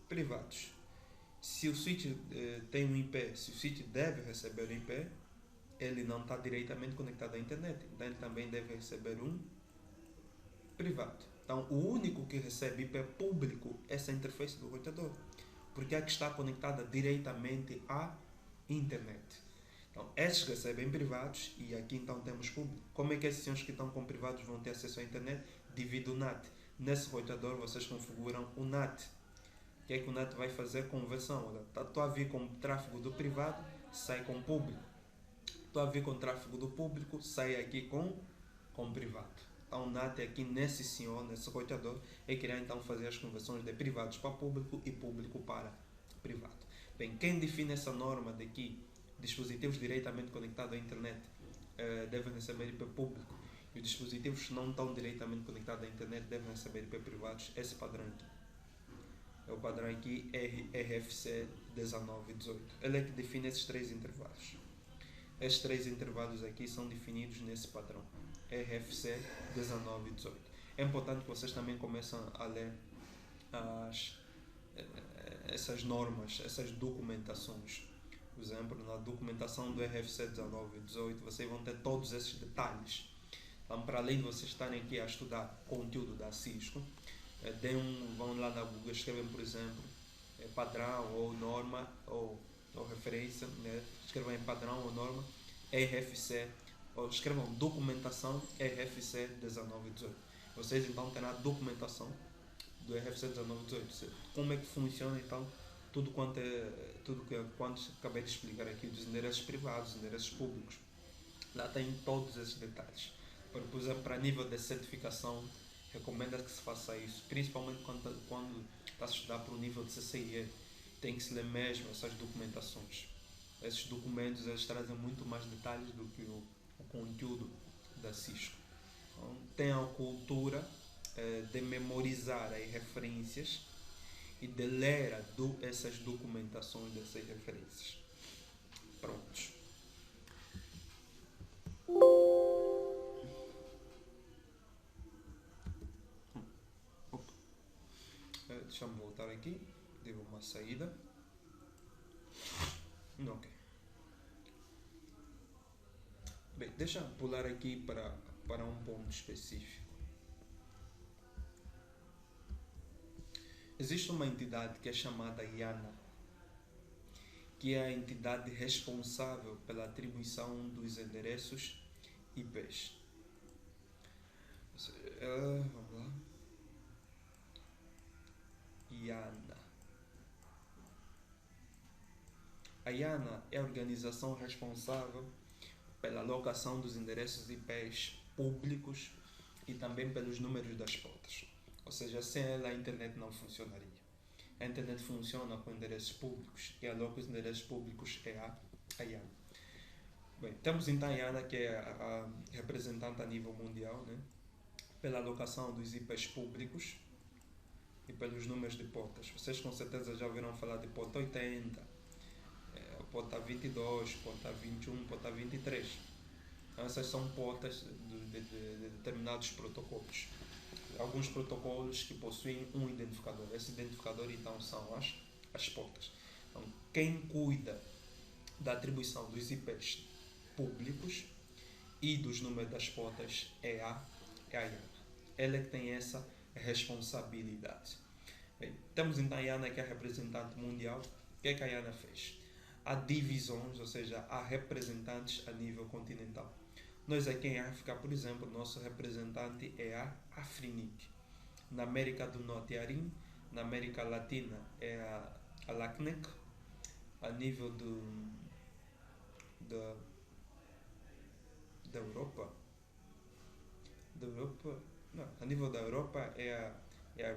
privados. Se o switch tem um IP, se o switch deve receber um IP, ele não está diretamente conectado à internet, então ele também deve receber um privado. Então, o único que recebe IP público é essa interface do roteador, porque é que está conectada diretamente à internet. Então, esses recebem privados e aqui então temos público. Como é que esses senhores que estão com privados vão ter acesso à internet? Devido ao NAT. Nesse roteador vocês configuram o NAT. O que é que o NAT vai fazer? Conversão. Estou a vir com tráfego do privado, sai com público. Estou a vir com tráfego do público, sai aqui com privado. Então o NAT aqui nesse senhor, nesse roteador, é que irá então fazer as conversões de privados para público e público para privado. Bem, quem define essa norma de que dispositivos diretamente conectados à internet devem receber IP público e os dispositivos que não estão diretamente conectados à internet devem receber IP privados, esse padrão aqui. É o padrão aqui RFC 1918. Ele é que define esses três intervalos. Estes três intervalos aqui são definidos nesse padrão. RFC 1918. É importante que vocês também comecem a ler essas normas, essas documentações. Por exemplo, na documentação do RFC 1918, vocês vão ter todos esses detalhes. Então, para além de vocês estarem aqui a estudar conteúdo da Cisco, vão lá na Google, escrevem, por exemplo, padrão ou norma ou referência, né? Escrevam em padrão ou norma RFC, ou escrevam documentação RFC 1918. Vocês então terão a documentação do RFC 1918. Como é que funciona então tudo quanto acabei de explicar aqui dos endereços privados, endereços públicos. Lá tem todos esses detalhes. Por exemplo, para nível de certificação, recomenda que se faça isso, principalmente quando está a estudar para o nível de CCIE. Tem que se ler mesmo essas documentações. Esses documentos eles trazem muito mais detalhes do que o conteúdo da Cisco. Então, tenham a cultura de memorizar as referências e de ler essas documentações dessas referências. Prontos. Deixa-me voltar aqui. Deu uma saída. Ok. Bem, deixa eu pular aqui para um ponto específico. Existe uma entidade que é chamada IANA, que é a entidade responsável pela atribuição dos endereços IPs. Vamos lá. IANA. A IANA é a organização responsável pela alocação dos endereços IPs públicos e também pelos números das portas. Ou seja, sem ela a internet não funcionaria. A internet funciona com endereços públicos e aloca os endereços públicos é a IANA. Bem, temos então a IANA, que é a representante a nível mundial, né, pela alocação dos IPs públicos e pelos números de portas. Vocês com certeza já ouviram falar de porta 80, porta 22, porta 21, porta 23. Então, essas são portas de determinados protocolos. Alguns protocolos que possuem um identificador. Esse identificador então são as portas. Então, quem cuida da atribuição dos IPs públicos e dos números das portas é a IANA. Ela é que tem essa responsabilidade. Bem, temos então a IANA, que é a representante mundial. O que é que a IANA fez? Há divisões, ou seja, há representantes a nível continental. Nós aqui em África, por exemplo, nosso representante é a Afrinic. Na América do Norte é a ARIN. Na América Latina é a LACNIC. A nível da Europa, não, a nível da Europa é a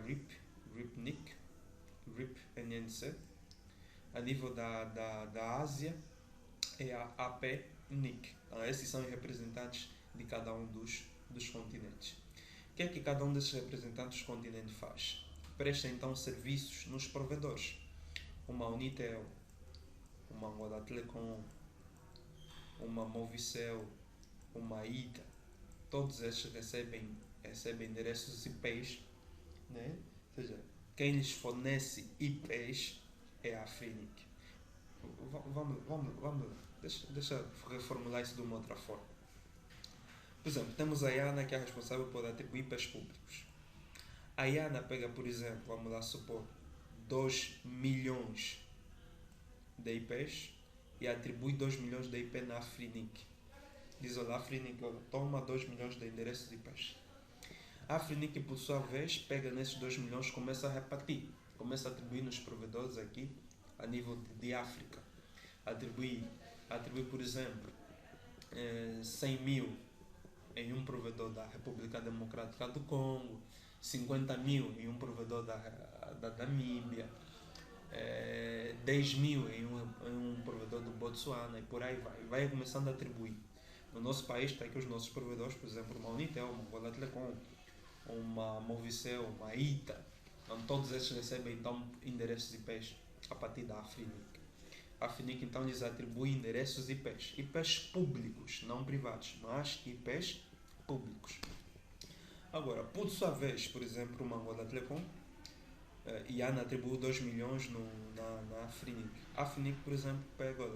RIPNIC, RIPNNC. A nível da Ásia é a APNIC. Então, esses são os representantes de cada um dos continentes. O que é que cada um desses representantes dos continentes faz? Presta então serviços nos provedores. Uma Unitel, uma Angola Telecom, uma Movicel, uma ITA, todos estes recebem endereços IPs, né? Ou seja, quem lhes fornece IPs é a Afrinic. Vamos lá. Deixa eu reformular isso de uma outra forma. Por exemplo, temos a IANA, que é responsável por atribuir IPs públicos. A IANA pega, por exemplo, vamos lá supor, 2 milhões de IPs e atribui 2 milhões de IP na Afrinic. Diz, olha, a Afrinic toma 2 milhões de endereços IPs. A Afrinic, por sua vez, pega nesses 2 milhões e começa a repartir. Começa a atribuir nos provedores aqui, a nível de África. Atribui, por exemplo, 100 mil em um provedor da República Democrática do Congo, 50 mil em um provedor da Namíbia, 10 mil em um provedor do Botsuana e por aí vai. Vai começando a atribuir. No nosso país está aqui os nossos provedores, por exemplo, uma Unitel, uma Angola Telecom, uma Movicel, uma ITA. Então, todos esses recebem então endereços IPs a partir da Afrinic. A Afrinic então lhes atribui endereços IPs. IPs públicos, não privados, mas IPs públicos. Agora, por sua vez, por exemplo, uma Angola Telecom, IANA atribui 2 milhões na Afrinic. A Afrinic, por exemplo,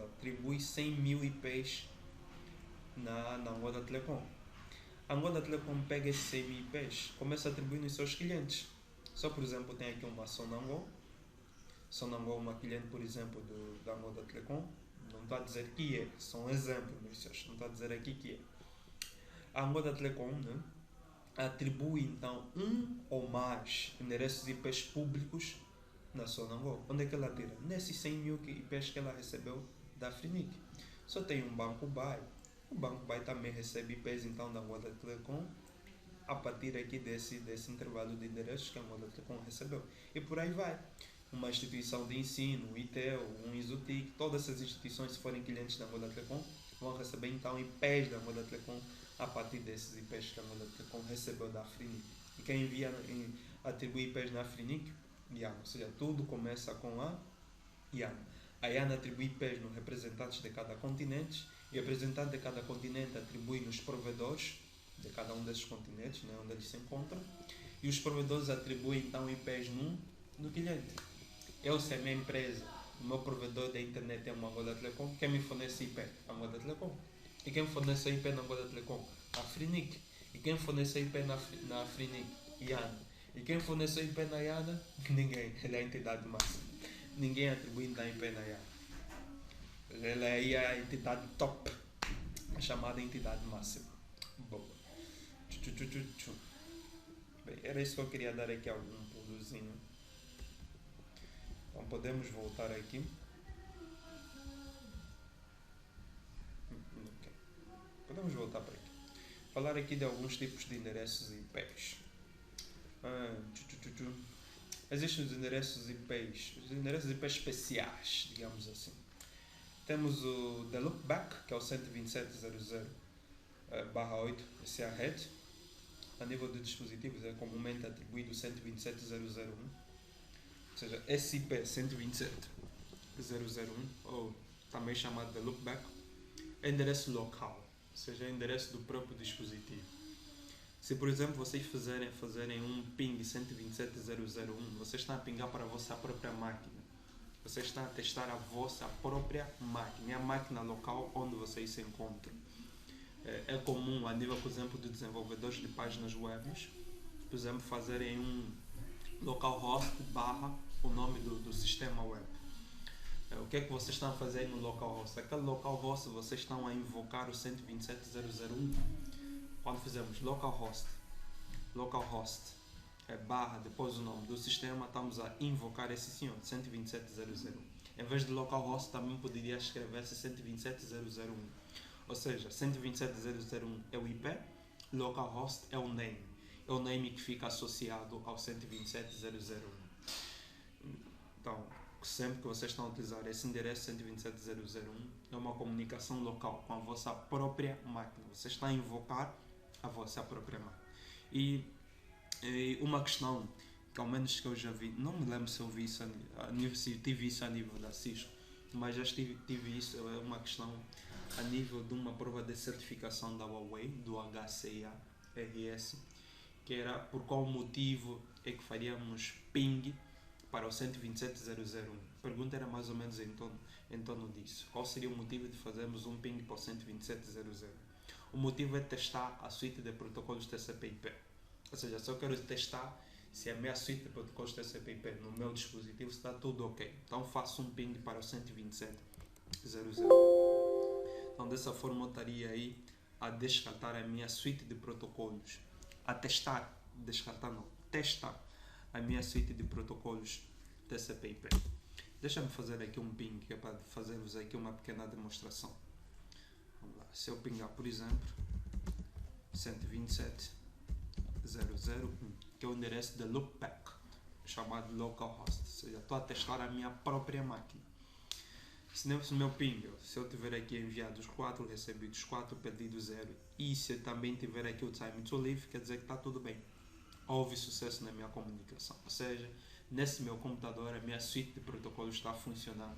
atribui 100 mil IPs na Angola Telecom. A Angola Telecom pega esses 100 mil IPs, começa a atribuir nos seus clientes. Só, por exemplo, tem aqui uma Sonangol. Sonangol é uma cliente, por exemplo, da Angola Telecom. Não está a dizer que é, são exemplos, não está a dizer aqui que é. A Angola Telecom, né, atribui então um ou mais endereços IPs públicos na Sonangol. Onde é que ela tira? Nesses 100 mil IPs que ela recebeu da Afrinic. Só tem um Banco Bay. O Banco Bay também recebe IPs então da Angola Telecom a partir aqui desse intervalo de endereços que a Angola Telecom recebeu. E por aí vai. Uma instituição de ensino, um ITEL, um ISUTIC, todas essas instituições, se forem clientes da Angola Telecom, vão receber então IPs da Angola Telecom a partir desses IPs que a Angola Telecom recebeu da Afrinic. E quem envia atribui IPs na Afrinic? IANA. Ou seja, tudo começa com a IANA. A IANA atribui IPs nos representantes de cada continente e o representante de cada continente atribui nos provedores de cada um desses continentes, né, onde eles se encontram, e os provedores atribuem então IPs no cliente. Eu, se a minha empresa, o meu provedor da internet é uma Angola Telecom, quem me fornece IP? A Angola Telecom. E quem fornece IP na Angola Telecom? A Afrinic. E quem fornece IP na Afrinic? IANA. E quem fornece IP na IANA? Ninguém. Ela é a entidade máxima. Ninguém atribui IP na IANA. Ela é a entidade top, a chamada entidade máxima. Boa. Bem, era isso que eu queria dar aqui, algum pulozinho. Então podemos voltar aqui. Okay. Podemos voltar para aqui. Falar aqui de alguns tipos de endereços IPs. Existem os endereços IPs especiais, digamos assim. Temos o The Loopback, que é o 127.00/8, esse é a rede. A nível de dispositivos é comumente atribuído 127.0.0.1. Ou seja, esse IP 127.0.0.1, ou também chamado de loopback, é endereço local, ou seja, é endereço do próprio dispositivo. Se, por exemplo, vocês fazerem um ping 127.0.0.1, vocês estão a pingar para a vossa própria máquina. Vocês estão a testar a vossa própria máquina, a máquina local onde vocês se encontram. É comum, a nível, por exemplo, de desenvolvedores de páginas web, por exemplo, fazerem um localhost barra o nome do sistema web. O que é que vocês estão a fazer no localhost? Aquele localhost vocês estão a invocar o 127.0.0.1. Quando fizemos localhost barra depois o nome do sistema, estamos a invocar esse senhor, 127.0.0.1. Em vez de localhost também poderia escrever-se 127.0.0.1. Ou seja, 127.0.0.1 é o IP, localhost é o name. É o name que fica associado ao 127.0.0.1. Então, sempre que vocês estão a utilizar esse endereço 127.0.0.1, é uma comunicação local com a vossa própria máquina. Vocês estão a invocar a vossa própria máquina. E uma questão que, ao menos que eu já vi, não me lembro se eu vi isso se tive isso a nível da Cisco, mas já tive isso, é uma questão a nível de uma prova de certificação da Huawei, do HCA-RS, que era por qual motivo é que faríamos ping para o 127.0.0.1. A pergunta era mais ou menos em torno disso. Qual seria o motivo de fazermos um ping para o 127.0.0.1? O motivo é testar a suite de protocolos TCP/IP. Ou seja, se eu quero testar se a minha suite de protocolos TCP/IP no meu dispositivo está tudo ok, então faço um ping para o 127.0.0. Então dessa forma eu estaria aí a descartar a minha suite de protocolos, a testar a minha suite de protocolos TCP/IP. Deixa-me fazer aqui um ping, que é para fazer-vos aqui uma pequena demonstração. Vamos lá. Se eu pingar, por exemplo, 127.0.0.1, que é o endereço de loopback, chamado localhost, ou seja, estou a testar a minha própria máquina. Se o meu ping, se eu tiver aqui enviado os 4 recebidos, 4 pedidos 0, e se eu também tiver aqui o time to leave, quer dizer que está tudo bem. Houve sucesso na minha comunicação. Ou seja, nesse meu computador, a minha suite de protocolos está a funcionar.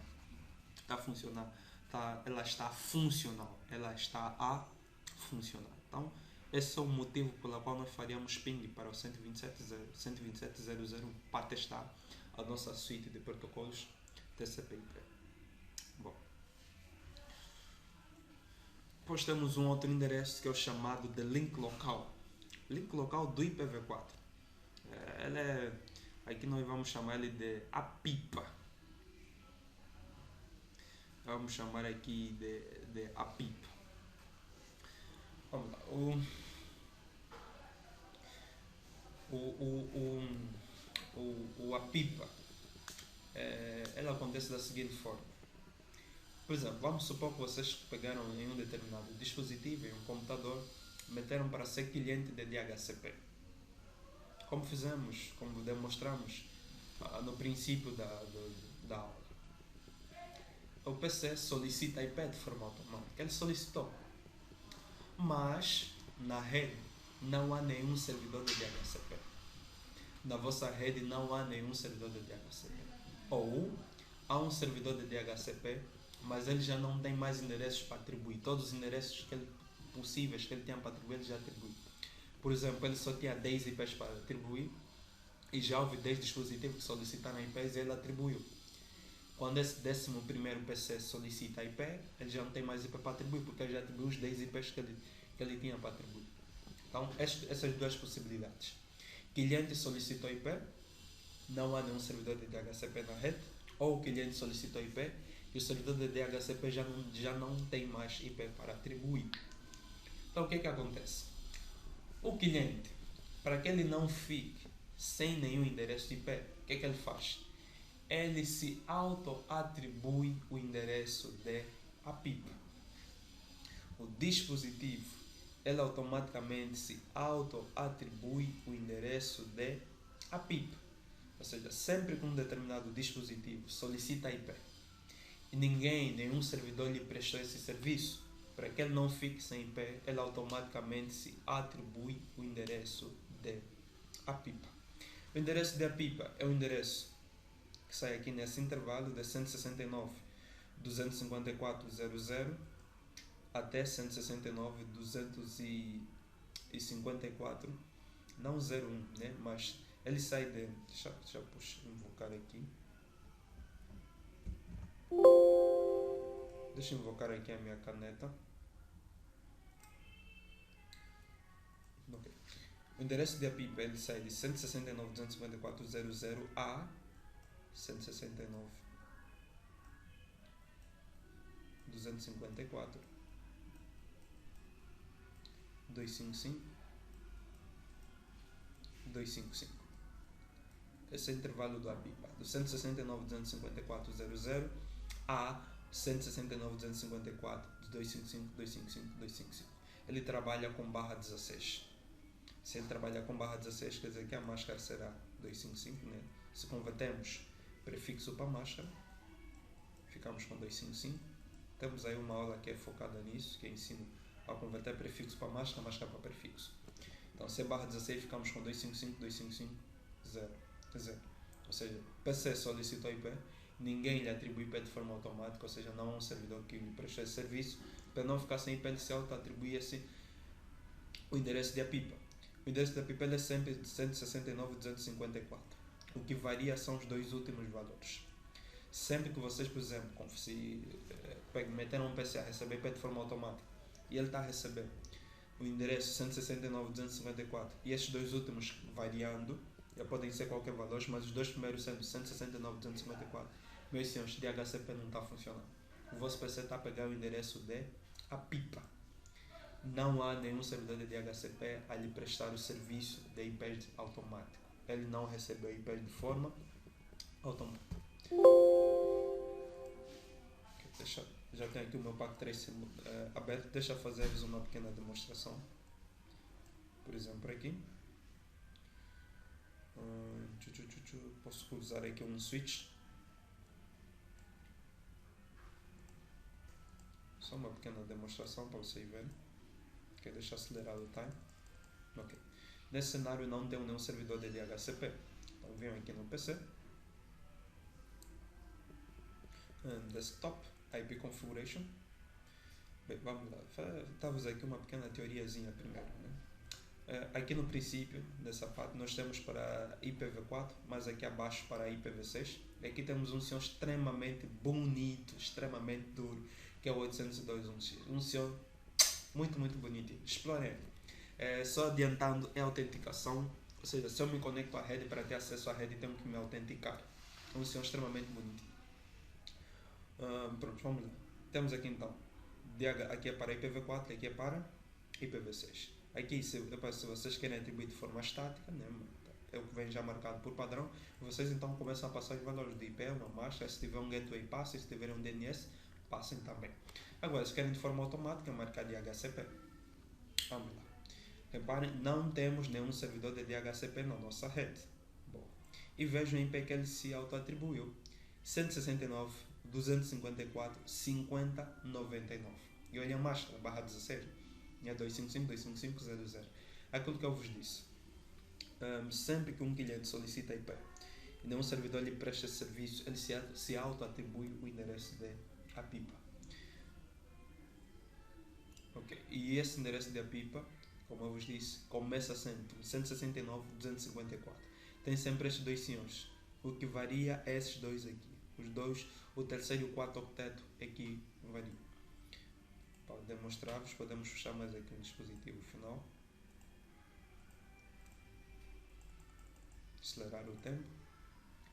Ela está funcional. Então, esse é o motivo pelo qual nós faríamos ping para o 127.0.0.1 para testar a nossa suite de protocolos TCP/IP. Bom, depois temos um outro endereço que é o chamado de link local. Link local do IPv4. Aqui nós vamos chamar ele de APIPA. Vamos chamar aqui de APIPA. Vamos lá. O APIPA, ela acontece da seguinte forma. Por exemplo, vamos supor que vocês pegaram em um determinado dispositivo, em um computador, meteram para ser cliente de DHCP. Como demonstramos no princípio da aula. O PC solicita IP de forma automática. Ele solicitou. Mas na rede não há nenhum servidor de DHCP. Na vossa rede não há nenhum servidor de DHCP. Ou há um servidor de DHCP, mas ele já não tem mais endereços para atribuir. Todos os endereços possíveis que ele tinha para atribuir, ele já atribui. Por exemplo, ele só tinha 10 IPs para atribuir e já houve 10 dispositivos que solicitaram IPs e ele atribuiu. Quando esse 11º PC solicita IP, ele já não tem mais IP para atribuir, porque ele já atribuiu os 10 IPs que ele tinha para atribuir. Então, essas duas possibilidades. Cliente solicitou IP, não há nenhum servidor de DHCP na rede, ou o cliente solicitou IP e o servidor de DHCP já não tem mais IP para atribuir. Então, o que acontece? O cliente, para que ele não fique sem nenhum endereço de IP, o que ele faz? Ele se auto-atribui o endereço de APIPA. O dispositivo, ele automaticamente se auto-atribui o endereço de APIPA. Ou seja, sempre que um determinado dispositivo solicita IP e nenhum servidor lhe prestou esse serviço, para que ele não fique sem IP, ele automaticamente se atribui o endereço de APIPA. O endereço de APIPA é o endereço que sai aqui nesse intervalo de 169.254.00 até 169.254, não 01, né? Mas ele sai de... Deixa eu invocar aqui. Deixa eu invocar aqui a minha caneta. Okay. O endereço de APIPA ele sai de 169.254.00 a 169.254.255.255. Esse é o intervalo do APIPA, do 169.254.00 a 169.254.255.255.255. Ele trabalha com barra 16. Se ele trabalhar com barra 16, quer dizer que a máscara será 255, né? Se convertemos prefixo para máscara, ficamos com 255. Temos aí uma aula que é focada nisso, que ensina a converter prefixo para máscara, máscara para prefixo. Então, se é barra 16, ficamos com 255, 255, 0. Ou seja, PC solicitou IP, ninguém lhe atribui IP de forma automática, ou seja, não há um servidor que lhe preste esse serviço. Para não ficar sem IP, ele se auto-atribui-se o endereço de APIPA. O endereço da APIPA é sempre de 169.254. O que varia são os dois últimos valores. Sempre que vocês, por exemplo, se meteram um PC a receber IP de forma automática e ele está a receber o endereço 169.254 e esses dois últimos variando, já podem ser qualquer valor, mas os dois primeiros sendo 169.254, meus senhores, DHCP não está funcionando. O vosso PC está a pegar o endereço de APIPA. Não há nenhum servidor de DHCP a lhe prestar o serviço de IPs automático. Ele não recebeu IPs de forma automática. Já tenho aqui o meu pack trace aberto. Deixa eu fazer-vos uma pequena demonstração. Por exemplo, aqui. Posso usar aqui um switch. Só uma pequena demonstração para vocês verem. Ok, deixa eu acelerar o time. Ok. Nesse cenário não tenho nenhum servidor de DHCP. Então venho aqui no PC. Desktop, IP Configuration. Bem, vamos lá. Dá-vos aqui uma pequena teoriazinha primeiro, né? Aqui no princípio dessa parte nós temos para IPv4, mas aqui abaixo para IPv6. Aqui temos um senhor extremamente bonito, extremamente duro, que é o 802.1x. Um senhor muito bonitinho. Explorem. Só adiantando, é autenticação, ou seja, se eu me conecto à rede para ter acesso à rede tenho que me autenticar. É um senhor extremamente bonitinho. Pronto, vamos lá. Temos aqui então, aqui é para IPv4, aqui é para IPv6. Aqui, se vocês querem atribuir de forma estática, né, é o que vem já marcado por padrão, vocês então começam a passar os valores de IP, uma máscara, se tiver um gateway passem, se tiver um DNS, passem também. Agora, se querem de forma automática, marcar DHCP. Vamos lá. Reparem, não temos nenhum servidor de DHCP na nossa rede. Bom, e vejam o IP que ele se auto-atribuiu. 169.254.50.99. E olha a máscara, barra 16. É 255.255.00. Aquilo que eu vos disse. Sempre que um cliente solicita IP e nenhum servidor lhe presta esse serviço, ele se auto-atribui o endereço de APIPA. Ok, e esse endereço de APIPA, como eu vos disse, começa sempre 169.254. Tem sempre estes dois senhores. O que varia é esses dois aqui. Os dois, o terceiro e o quarto octeto aqui varia. Para demonstrar-vos, podemos fechar mais aqui um dispositivo final. Acelerar o tempo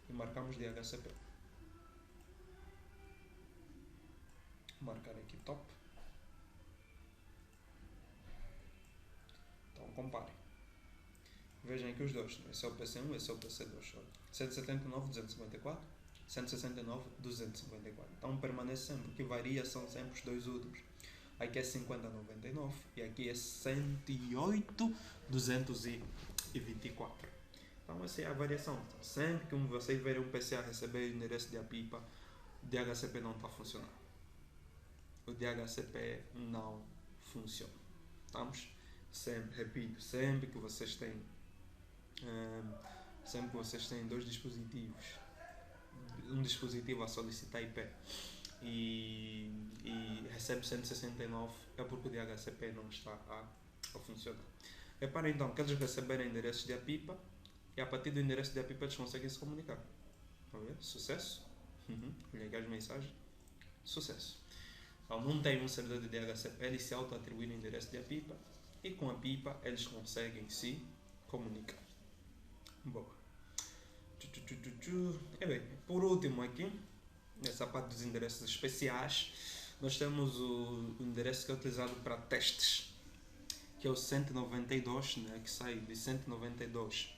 e marcamos DHCP. Marcar aqui top. Então comparem. Vejam aqui os dois. Esse é o PC1, esse é o PC2. 179.254, 169.254. Então permanece sempre. O que varia são sempre os dois últimos. Aqui é 50.99 e aqui é 108.224. Então essa é a variação. Então, sempre que vocês verem um PC a receber o endereço de APIPA, o DHCP não está funcionando. O DHCP não funciona. Estamos? Sempre, repito, sempre que vocês têm dois dispositivos um dispositivo a solicitar IP e recebe 169, é porque o DHCP não está a funcionar. Repara então que eles receberam endereços de APIPA e a partir do endereço de APIPA eles conseguem se comunicar. Vamos ver? Sucesso. Olha aqui as mensagens. Sucesso. Então, não tem um servidor de DHCP, eles se auto-atribuem o endereço de APIPA e com a APIPA eles conseguem se comunicar. Boa. Bem, por último aqui, nessa parte dos endereços especiais, nós temos o endereço que é utilizado para testes, que é o 192, né, que sai de 192.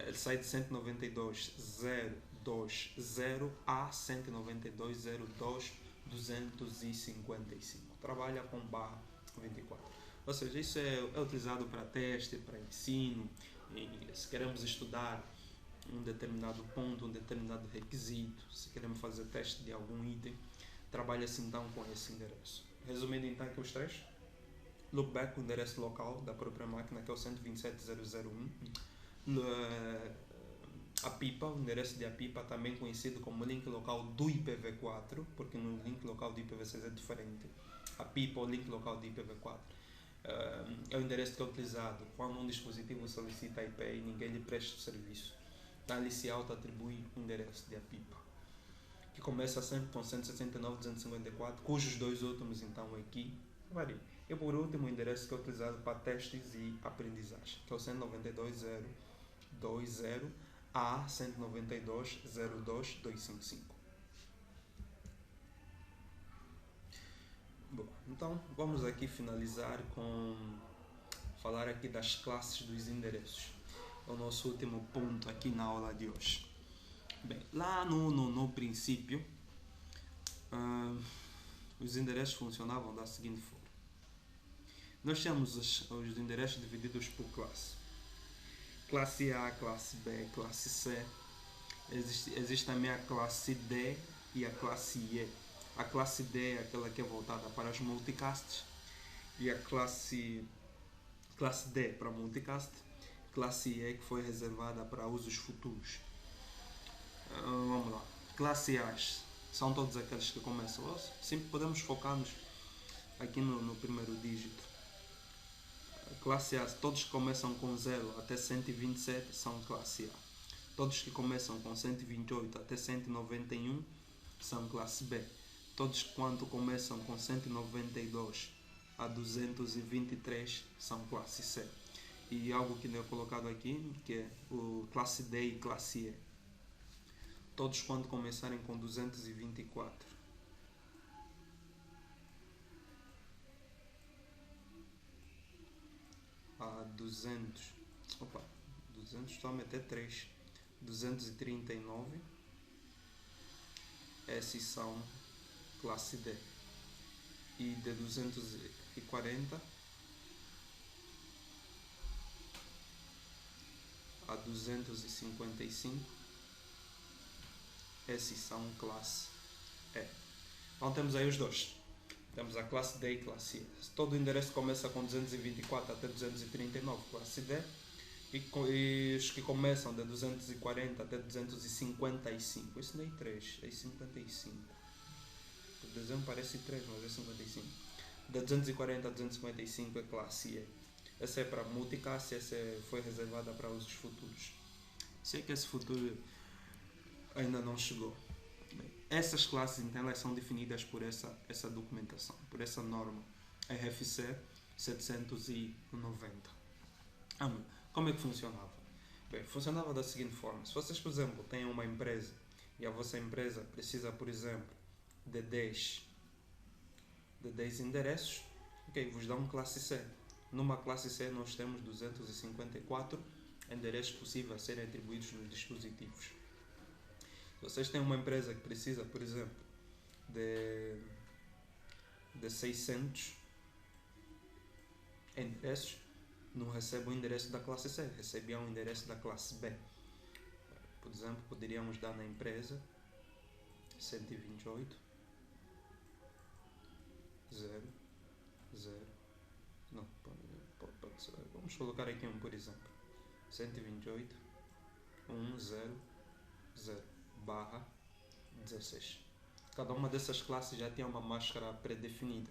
Ele sai de 192.0.2.0 a 192.0.2.255. Trabalha com barra 24. Ou seja, isso é utilizado para teste, para ensino. E se queremos estudar um determinado ponto, um determinado requisito, se queremos fazer teste de algum item, trabalha-se então com esse endereço. Resumindo então aqui os três: loopback, o endereço local da própria máquina, que é o 127.0.0.1. A pipa, o endereço de APIPA, também conhecido como link local do IPv4, porque no link local do IPv6 é diferente. A pipa, o link local do IPv4, é o endereço que é utilizado quando um dispositivo solicita IP e ninguém lhe presta o serviço. Então ele se auto-atribui o endereço de APIPA, que começa sempre com 169.254, cujos dois últimos então aqui variam. E por último, o endereço que é utilizado para testes e aprendizagem, que é o 192.0.2.0 a 192.0.2.255. Bom, então vamos aqui finalizar com falar aqui das classes dos endereços. É o nosso último ponto aqui na aula de hoje. Bem, lá no princípio, os endereços funcionavam da seguinte forma. Nós temos os endereços divididos por classe. Classe A, classe B, classe C. Existe também a classe D e a classe E. A classe D é aquela que é voltada para os multicasts e a classe D para multicast, classe E que foi reservada para usos futuros. Vamos lá. Classe A são todos aqueles que começam. Sempre podemos focar-nos aqui no primeiro dígito. Classe A, todos que começam com 0 até 127 são classe A. Todos que começam com 128 até 191 são classe B. Todos quanto começam com 192 a 223 são classe C. E algo que não é colocado aqui, que é o classe D e classe E. Todos quando começarem com 224 a 200, 200 estou a meter 3, 239, esses são classe D. E de 240 a 255, esses são classe E. Então temos aí os dois. Temos a classe D e classe E. Todo o endereço começa com 224 até 239, classe D. E os que começam de 240 até 255. Isso nem é 3, é 55. O desenho parece 3, mas é 55. De 240 a 255 é classe E. Essa é para multicast, essa foi reservada para usos futuros. Sei que esse futuro ainda não chegou. Bem, essas classes então elas são definidas por essa documentação, por essa norma RFC 790. Como é que funcionava? Bem, funcionava da seguinte forma: se vocês, por exemplo, têm uma empresa e a vossa empresa precisa, por exemplo, de 10 endereços, ok, vos dão classe C. Numa classe C nós temos 254 endereços possíveis a serem atribuídos nos dispositivos. Se vocês têm uma empresa que precisa, por exemplo, de 600 endereços, não recebe o endereço da classe C, recebia um endereço da classe B. Por exemplo, poderíamos dar na empresa 128 0 0. Não, pode ser. Vamos colocar aqui por exemplo. 128 1 0 0 barra 16. Cada uma dessas classes já tinha uma máscara pré-definida.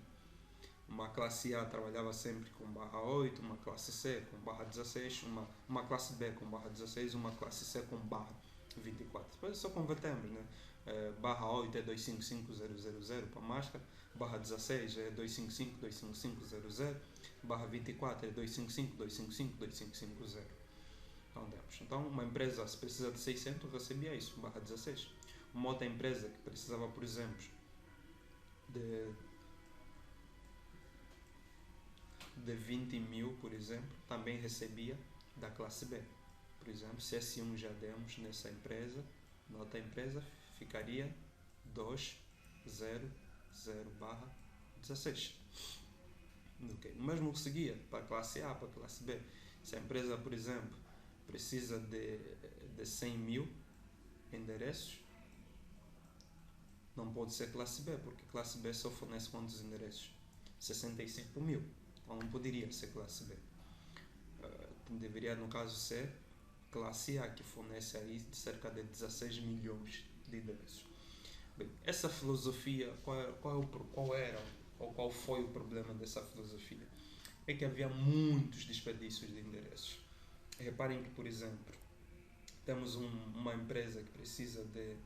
Uma classe A trabalhava sempre com barra 8, uma classe C com barra 16, uma classe B com barra 16, uma classe C com barra 24. Depois só convertemos, né? Barra 8 é 255000 para a máscara, barra 16 é 255.255.00, barra 24 é 255.255.255.0. Então, uma empresa, se precisa de 600, recebia isso, barra 16. Uma outra empresa que precisava, por exemplo, de 20 mil, por exemplo, também recebia da classe B. Por exemplo, se S1 já demos nessa empresa, na outra empresa ficaria 200 barra 16. Okay. O mesmo que seguia para a classe A, para a classe B. Se a empresa, por exemplo, precisa de 100 mil endereços, não pode ser classe B, porque classe B só fornece quantos endereços? 65 mil. Então não poderia ser classe B. Deveria, no caso, ser classe A, que fornece aí cerca de 16 milhões de endereços. Bem, essa filosofia, qual foi o problema dessa filosofia? É que havia muitos desperdícios de endereços. Reparem que, por exemplo, temos uma empresa que precisa de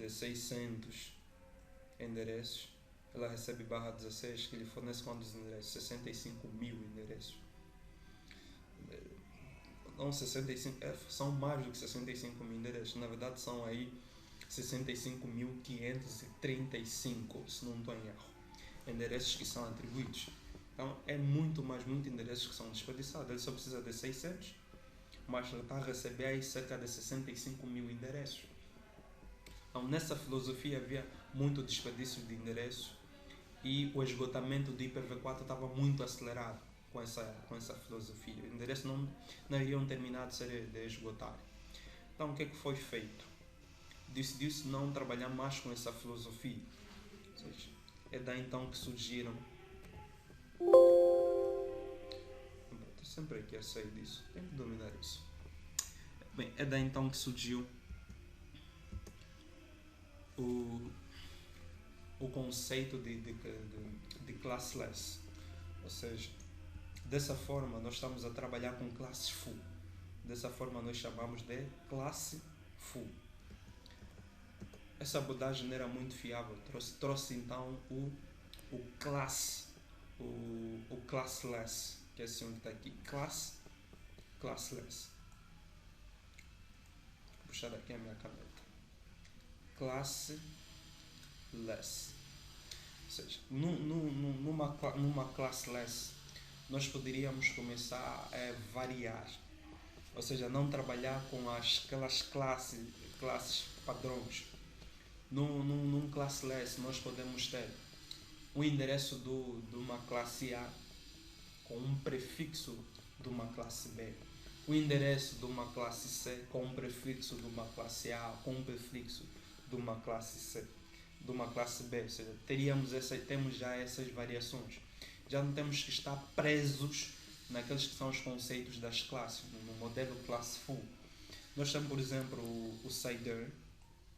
600 endereços, ela recebe barra 16, que lhe fornece quantos endereços? 65 mil endereços. Não, 65, são mais do que 65 mil endereços, na verdade são aí 65.535, se não estou em erro, endereços que são atribuídos. Então é muito endereços que são desperdiçados. Ele só precisa de 600, mas ele está a receber aí cerca de 65 mil endereços. Então nessa filosofia havia muito desperdício de endereços e o esgotamento do IPv4 estava muito acelerado com essa filosofia. Os endereços não iriam terminar de esgotar. Então o que é que foi feito? Decidiu-se não trabalhar mais com essa filosofia. Ou seja, é daí então que surgiram... Estou sempre aqui a sair disso, tenho que dominar isso. Bem, é daí então que surgiu o conceito de classless. Ou seja, dessa forma nós estamos a trabalhar com classes full. Dessa forma nós chamamos de classe full. Essa abordagem não era muito fiável, trouxe então o classless, que é assim que está aqui, classless. Vou puxar aqui a minha caneta. Classless. Ou seja, numa classless nós poderíamos começar a variar, ou seja, não trabalhar com aquelas classes padrões. Num classless nós podemos ter o endereço de uma classe A com um prefixo de uma classe B, o endereço de uma classe C com um prefixo de uma classe A com um prefixo de uma classe C, de uma classe B. Ou seja, temos já essas variações. Já não temos que estar presos naqueles que são os conceitos das classes, no modelo classe full. Nós temos, por exemplo, o CIDR,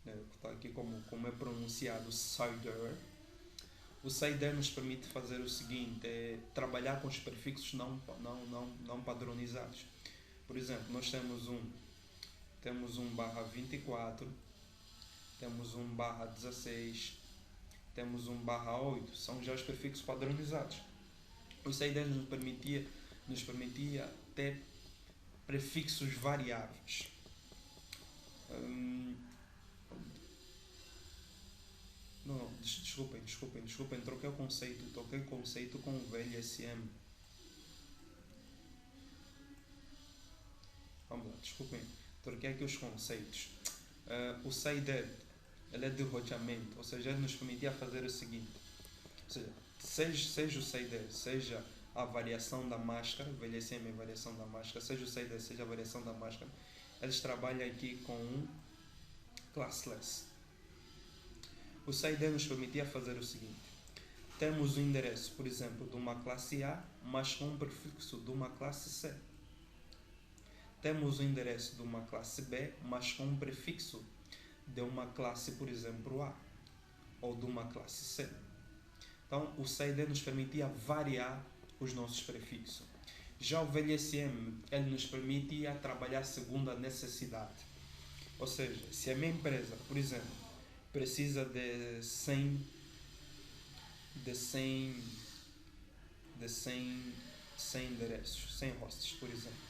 que está aqui como é pronunciado, CIDR. O CIDR nos permite fazer o seguinte, é trabalhar com os prefixos não padronizados. Por exemplo, nós temos um barra 24, temos um barra 16, temos um barra 8, são já os prefixos padronizados. O CIDR nos permitia ter prefixos variáveis. Não, desculpem, troquei o conceito com o VLSM. Vamos lá, desculpem, troquei aqui os conceitos. O CIDR, ele é de roteamento, ou seja, ele nos permitia fazer o seguinte, ou seja, seja o CIDR, seja a variação da máscara, VLSM é a variação da máscara, seja o CIDR, seja a variação da máscara, eles trabalham aqui com um classless. O CIDR nos permitia fazer o seguinte, temos o endereço, por exemplo, de uma classe A, mas com um prefixo de uma classe C. temos o endereço de uma classe B, mas com um prefixo de uma classe, por exemplo, A, ou de uma classe C. Então, o CID nos permitia variar os nossos prefixos. Já o VLSM, ele nos permitia trabalhar segundo a necessidade. Ou seja, se a minha empresa, por exemplo, precisa de 100 endereços, 100 hosts, por exemplo,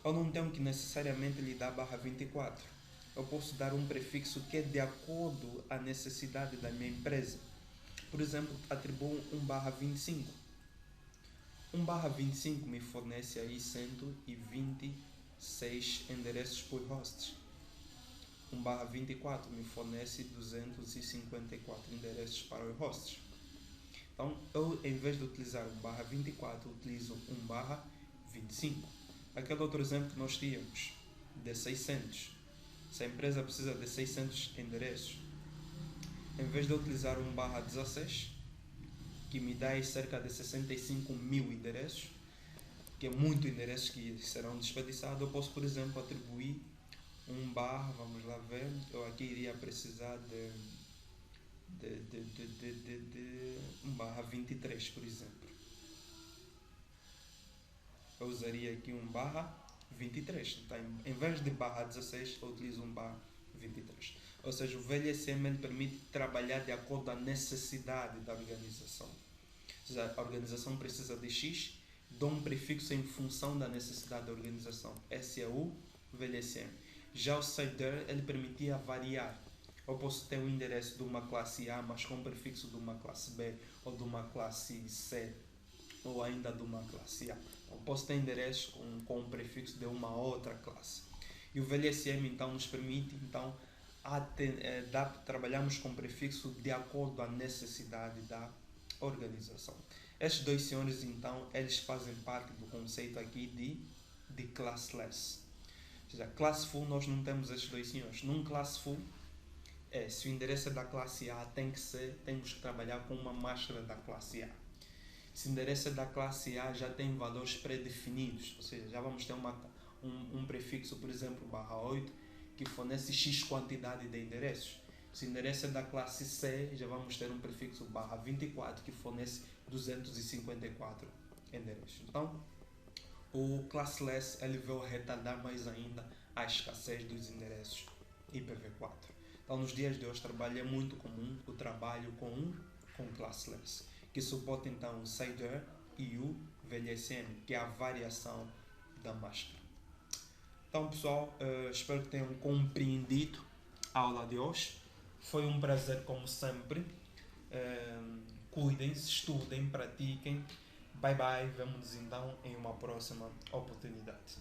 eu não tenho que necessariamente lhe dar /24. Eu posso dar um prefixo que é de acordo à necessidade da minha empresa. Por exemplo, atribuo um /25. Um /25 me fornece aí 126 endereços por hosts. Um /24 me fornece 254 endereços para os hosts. Então, eu, em vez de utilizar um /24, utilizo um /25. Aquele outro exemplo que nós tínhamos, de 600. Se a empresa precisa de 600 endereços, em vez de utilizar um /16, que me dá cerca de 65 mil endereços, que é muito endereços que serão desperdiçados, eu posso, por exemplo, atribuir vamos lá ver, eu aqui iria precisar de um /23, por exemplo. Eu usaria aqui um /23. Então, em vez de /16, eu utilizo um /23. Ou seja, o VLSM ele permite trabalhar de acordo com a necessidade da organização. Ou seja, a organização precisa de X, dou um prefixo em função da necessidade da organização. Esse é o VLSM. Já o CIDR, ele permitia variar. Eu posso ter um endereço de uma classe A, mas com prefixo de uma classe B, ou de uma classe C, ou ainda de uma classe A. Eu posso ter endereços com um prefixo de uma outra classe. E o VLSM, então, nos permite, então, trabalharmos com prefixo de acordo com a necessidade da organização. Estes dois senhores, então, eles fazem parte do conceito aqui de classless. Ou seja, classe full nós não temos estes dois senhores. Num classe full, se o endereço é da classe A, temos que trabalhar com uma máscara da classe A. Se o endereço é da classe A, já tem valores pré-definidos, ou seja, já vamos ter um prefixo, por exemplo, /8, que fornece X quantidade de endereços. Se o endereço é da classe C, já vamos ter um prefixo /24, que fornece 254 endereços. Então, o classless ele veio retardar mais ainda a escassez dos endereços IPv4. Então, nos dias de hoje, é muito comum o trabalho com classless, que suporta então o CIDR e o VLSM, que é a variação da máscara. Então, pessoal, espero que tenham compreendido a aula de hoje. Foi um prazer, como sempre. Cuidem-se, estudem, pratiquem. Bye bye, vemo-nos então em uma próxima oportunidade.